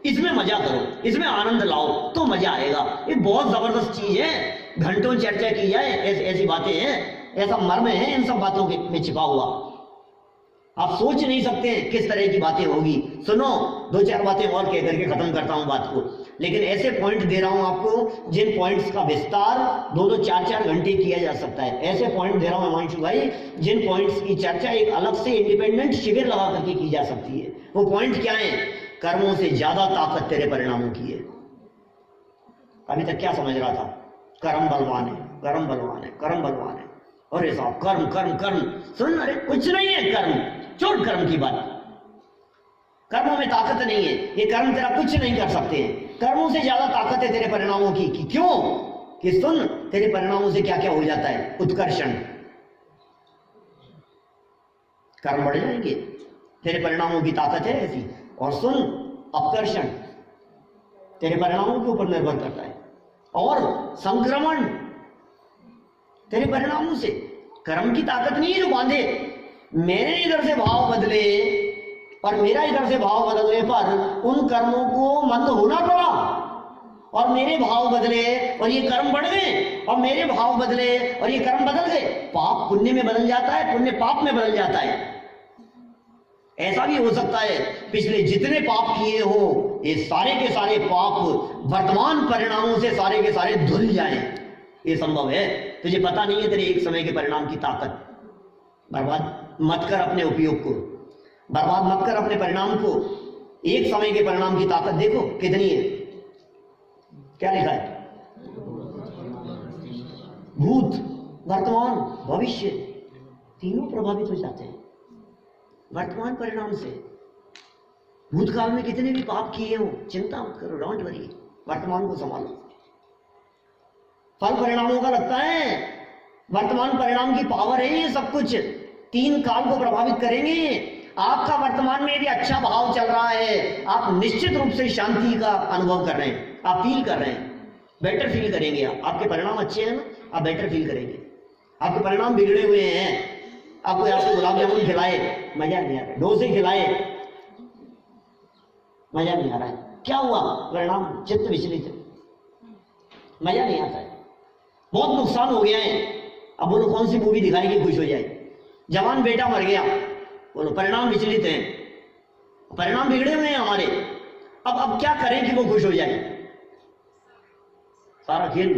इसमें मजा करो, इसमें आनंद लाओ, तो मजा आएगा। ये बहुत जबरदस्त चीज है, घंटों चर्चा की जाए, ऐसी बातें हैं, ऐसा मर्म है इन सब बातों में छिपा हुआ, आप सोच नहीं सकते किस तरह की बातें होगी। सुनो, 2-4 बातें और कह करके खत्म करता हूं बात को, लेकिन ऐसे पॉइंट दे रहा हूं आपको जिन पॉइंट्स का विस्तार 2-2, 4-4 घंटे किया जा सकता है। ऐसे पॉइंट दे रहा हूं हिमांशु भाई, जिन पॉइंट्स की चर्चा एक अलग से इंडिपेंडेंट शिविर लगा करके की जा सकती है। वो पॉइंट क्या है, कर्मों से ज्यादा ताकत तेरे परिणामों की है। अभी तक क्या समझ रहा था, कर्म बलवान है, कर्म बलवान है, कर्म बलवान है, अरे साहब कर्म कर्म कर्म, सुन, अरे कुछ नहीं है कर्म, छोड़ कर्म की बात, कर्मों में ताकत नहीं है, ये कर्म तेरा कुछ नहीं कर सकते हैं। कर्मों से ज्यादा ताकत है तेरे परिणामों की। क्यों, कि सुन, तेरे परिणामों से क्या क्या हो जाता है, उत्कर्षण, कर्म बढ़ जाएंगे, तेरे परिणामों की ताकत है ऐसी। और सुन, अपकर्षण तेरे परिणामों के ऊपर निर्भर करता है, और संक्रमण तेरे परिणामों से। कर्म की ताकत नहीं है जो बांधे, मेरे इधर से भाव बदले और मेरा इधर से भाव बदलने पर उन कर्मों को मंद होना पड़ा, और मेरे भाव बदले और ये कर्म बढ़ गए, और मेरे भाव बदले और ये कर्म बदल गए। पाप पुण्य में बदल जाता है, पुण्य पाप में बदल जाता है। ऐसा भी हो सकता है पिछले जितने पाप किए हो, ये सारे के सारे पाप वर्तमान परिणामों से सारे के सारे धुल जाएं, ये संभव है। तुझे पता नहीं है तेरे एक समय के परिणाम की ताकत। बर्बाद मत कर अपने उपयोग को, बर्बाद मत कर अपने परिणाम को। एक समय के परिणाम की ताकत देखो कितनी है। क्या लिखा है, भूत, वर्तमान, भविष्य, तीनों प्रभावित हो जाते हैं वर्तमान परिणाम से। भूतकाल में कितने भी पाप किए हो, चिंता मत करो, डोंट वरी, वर्तमान को संभालो। फल परिणामों का लगता है, वर्तमान परिणाम की पावर है ये सब कुछ, 3 काल को प्रभावित करेंगे। आपका वर्तमान में भी अच्छा भाव चल रहा है, आप निश्चित रूप से शांति का अनुभव कर रहे हैं, आप फील कर रहे हैं, बेटर फील करेंगे। आपके परिणाम अच्छे हैं ना, आप बेटर फील करेंगे। आपके परिणाम बिगड़े हुए हैं, आपको गुलाब जामुन खिलाए, मजा नहीं आ रहा, डोसे खिलाए, मजा नहीं आ रहा है। क्या हुआ? परिणाम चित्त विचलित है, मजा नहीं आता है, बहुत नुकसान हो गया है। अब बोलो कौन सी मूवी दिखाएगी खुश हो जाए? जवान बेटा मर गया, बोलो परिणाम विचलित हैं, परिणाम बिगड़े हुए हैं हमारे। अब क्या करें कि वो खुश हो जाए? सारा खेल।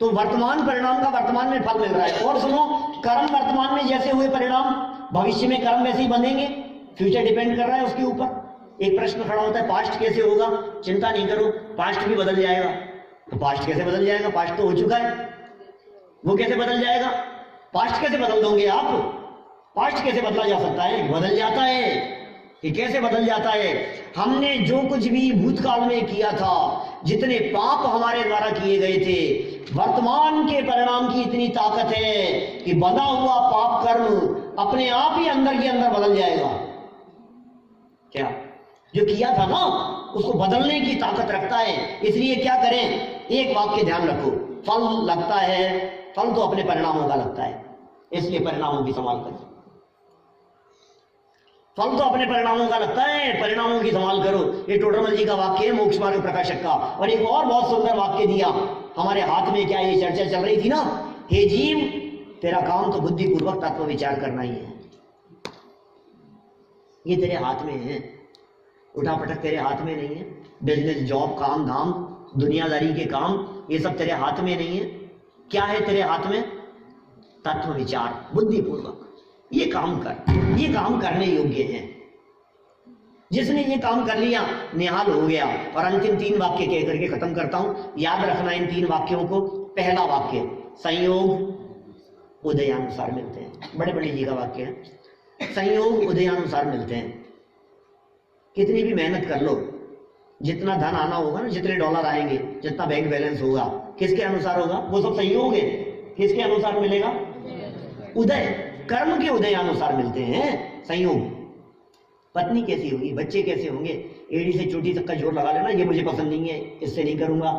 तो वर्तमान परिणाम का वर्तमान में फल मिल रहा है। और सुनो, कर्म वर्तमान में जैसे हुए परिणाम भविष्य में कर्म वैसे ही बनेंगे। फ्यूचर डिपेंड कर रहा है उसके ऊपर। एक प्रश्न खड़ा होता है, पास्ट कैसे होगा? चिंता नहीं करो, पास्ट भी बदल जाएगा। तो पास्ट कैसे बदल जाएगा? पास्ट तो हो चुका है, वो कैसे बदल जाएगा? पास्ट कैसे बदल दोगे आप? पास्ट कैसे बदला जा सकता है? बदल जाता है। ये कैसे बदल जाता है? हमने जो कुछ भी भूतकाल में किया था, जितने पाप हमारे द्वारा किए गए थे, वर्तमान के परिणाम की इतनी ताकत है कि बना हुआ पाप कर्म अपने आप ही अंदर के अंदर बदल जाएगा। क्या जो किया था ना, उसको बदलने की ताकत रखता है। इसलिए क्या करें? एक वाक्य ध्यान रखो, फल लगता है, फल तो अपने परिणामों का लगता है, इसलिए परिणामों की संभाल करो। फल तो अपने परिणामों का लगता है, परिणामों की संभाल करो। ये टोडरमल जी का वाक्य है, मोक्ष मार्ग प्रकाशक का। और एक और बहुत सुंदर वाक्य दिया हमारे हाथ में। क्या ये चर्चा चल रही थी ना, हे जीव, तेरा काम तो बुद्धिपूर्वक तत्व विचार करना ही है। ये तेरे हाथ में है, उठा पटक तेरे हाथ में नहीं है। बिजनेस, जॉब, काम धाम, दुनियादारी के काम, ये सब तेरे हाथ में नहीं है। क्या है तेरे हाथ में? तत्व विचार, बुद्धिपूर्वक ये काम कर। ये काम करने योग्य है। जिसने ये काम कर लिया निहाल हो गया। और अंतिम 3 वाक्य कह करके खत्म करता हूं, याद रखना इन 3 वाक्यों को। पहला वाक्य, संयोग उदयानुसार मिलते हैं। बड़े पंडित जी का वाक्य है, संयोग उदयानुसार मिलते हैं। कितनी भी मेहनत कर लो, जितना धन आना होगा ना, जितने डॉलर आएंगे, जितना बैंक बैलेंस होगा, किसके अनुसार होगा? वो सब संयोग है। किसके अनुसार मिलेगा? उदय, कर्म के उदय अनुसार मिलते हैं संयोग। पत्नी कैसी होगी, बच्चे कैसे होंगे, एड़ी से चोटी तक का जोर लगा लेना, ये मुझे पसंद नहीं है, इससे नहीं करूंगा।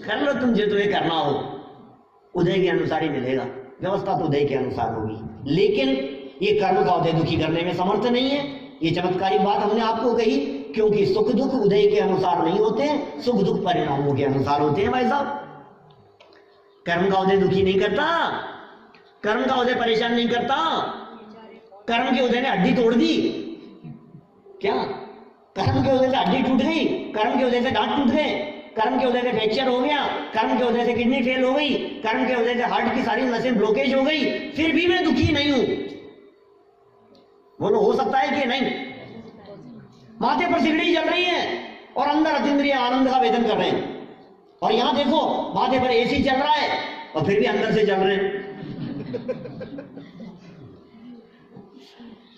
कर लो तुम जो तुम्हें करना हो, उदय के अनुसार ही मिलेगा। व्यवस्था तो उदय के अनुसार होगी। लेकिन ये कर्म का उदय दुखी करने में समर्थ नहीं है। ये चमत्कारी बात हमने आपको कही, क्योंकि सुख दुख उदय के अनुसार नहीं होते हैं, सुख दुख परिणामों के अनुसार होते हैं। भाई साहब, कर्म का उदय दुखी नहीं करता, कर्म का उदय परेशान नहीं करता। कर्म के उदय ने हड्डी तोड़ दी। क्या? कर्म के उदय से हड्डी टूट गई, कर्म के उदय से दांत टूट गए, कर्म के उदय से फ्रैक्चर हो गया, कर्म के उदय से किडनी फेल हो गई, कर्म के उदय से हार्ट की सारी नसें ब्लॉकेज हो गई, फिर भी मैं दुखी नहीं हूं। बोलो, हो सकता है कि नहीं? माथे पर सिगड़ी जल रही है और अंदर अतीन्द्रिय आनंद का वेदन कर रहे हैं। और यहां देखो, माथे पर एसी चल रहा है और फिर भी अंदर से जल रहे हैं।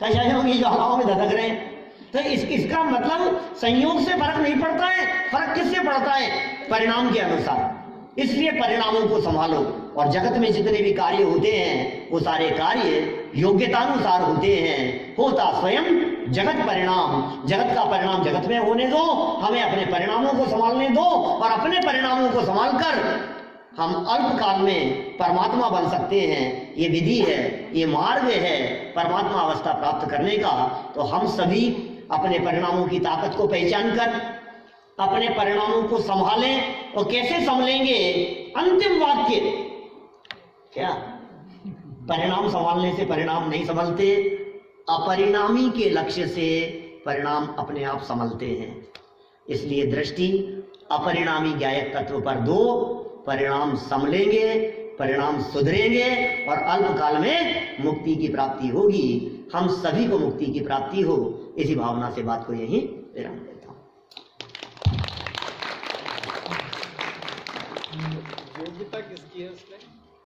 कषायों की ज्वालाओं में धधक रहे हैं। तो इसका मतलब संयोग से फर्क नहीं पड़ता है। फर्क किससे पड़ता है? परिणाम के अनुसार। इसलिए परिणामों को संभालो। और जगत में जितने भी कार्य होते हैं, वो सारे कार्य योग्यतानुसार होते हैं। होता स्वयं जगत परिणाम। जगत का परिणाम जगत में होने दो, हमें अपने परिणामों को संभालने दो। और अपने परिणामों को संभालकर हम अल्प काल में परमात्मा बन सकते हैं। ये विधि है, ये मार्ग है परमात्मा अवस्था प्राप्त करने का। तो हम सभी अपने परिणामों की ताकत को पहचान कर अपने परिणामों को संभालें। और कैसे संभलेंगे? अंतिम वाक्य क्या? परिणाम संभालने से परिणाम नहीं संभलते, अपरिणामी के लक्ष्य से परिणाम अपने आप संभलते हैं। इसलिए दृष्टि अपरिणामी ज्ञायक तत्व पर दो, परिणाम संभलेंगे, परिणाम सुधरेंगे और अल्प काल में मुक्ति की प्राप्ति होगी। हम सभी को मुक्ति की प्राप्ति हो, इसी भावना से बात को यहीं विराम देता हूं। योग्यता किसकी है उसमें?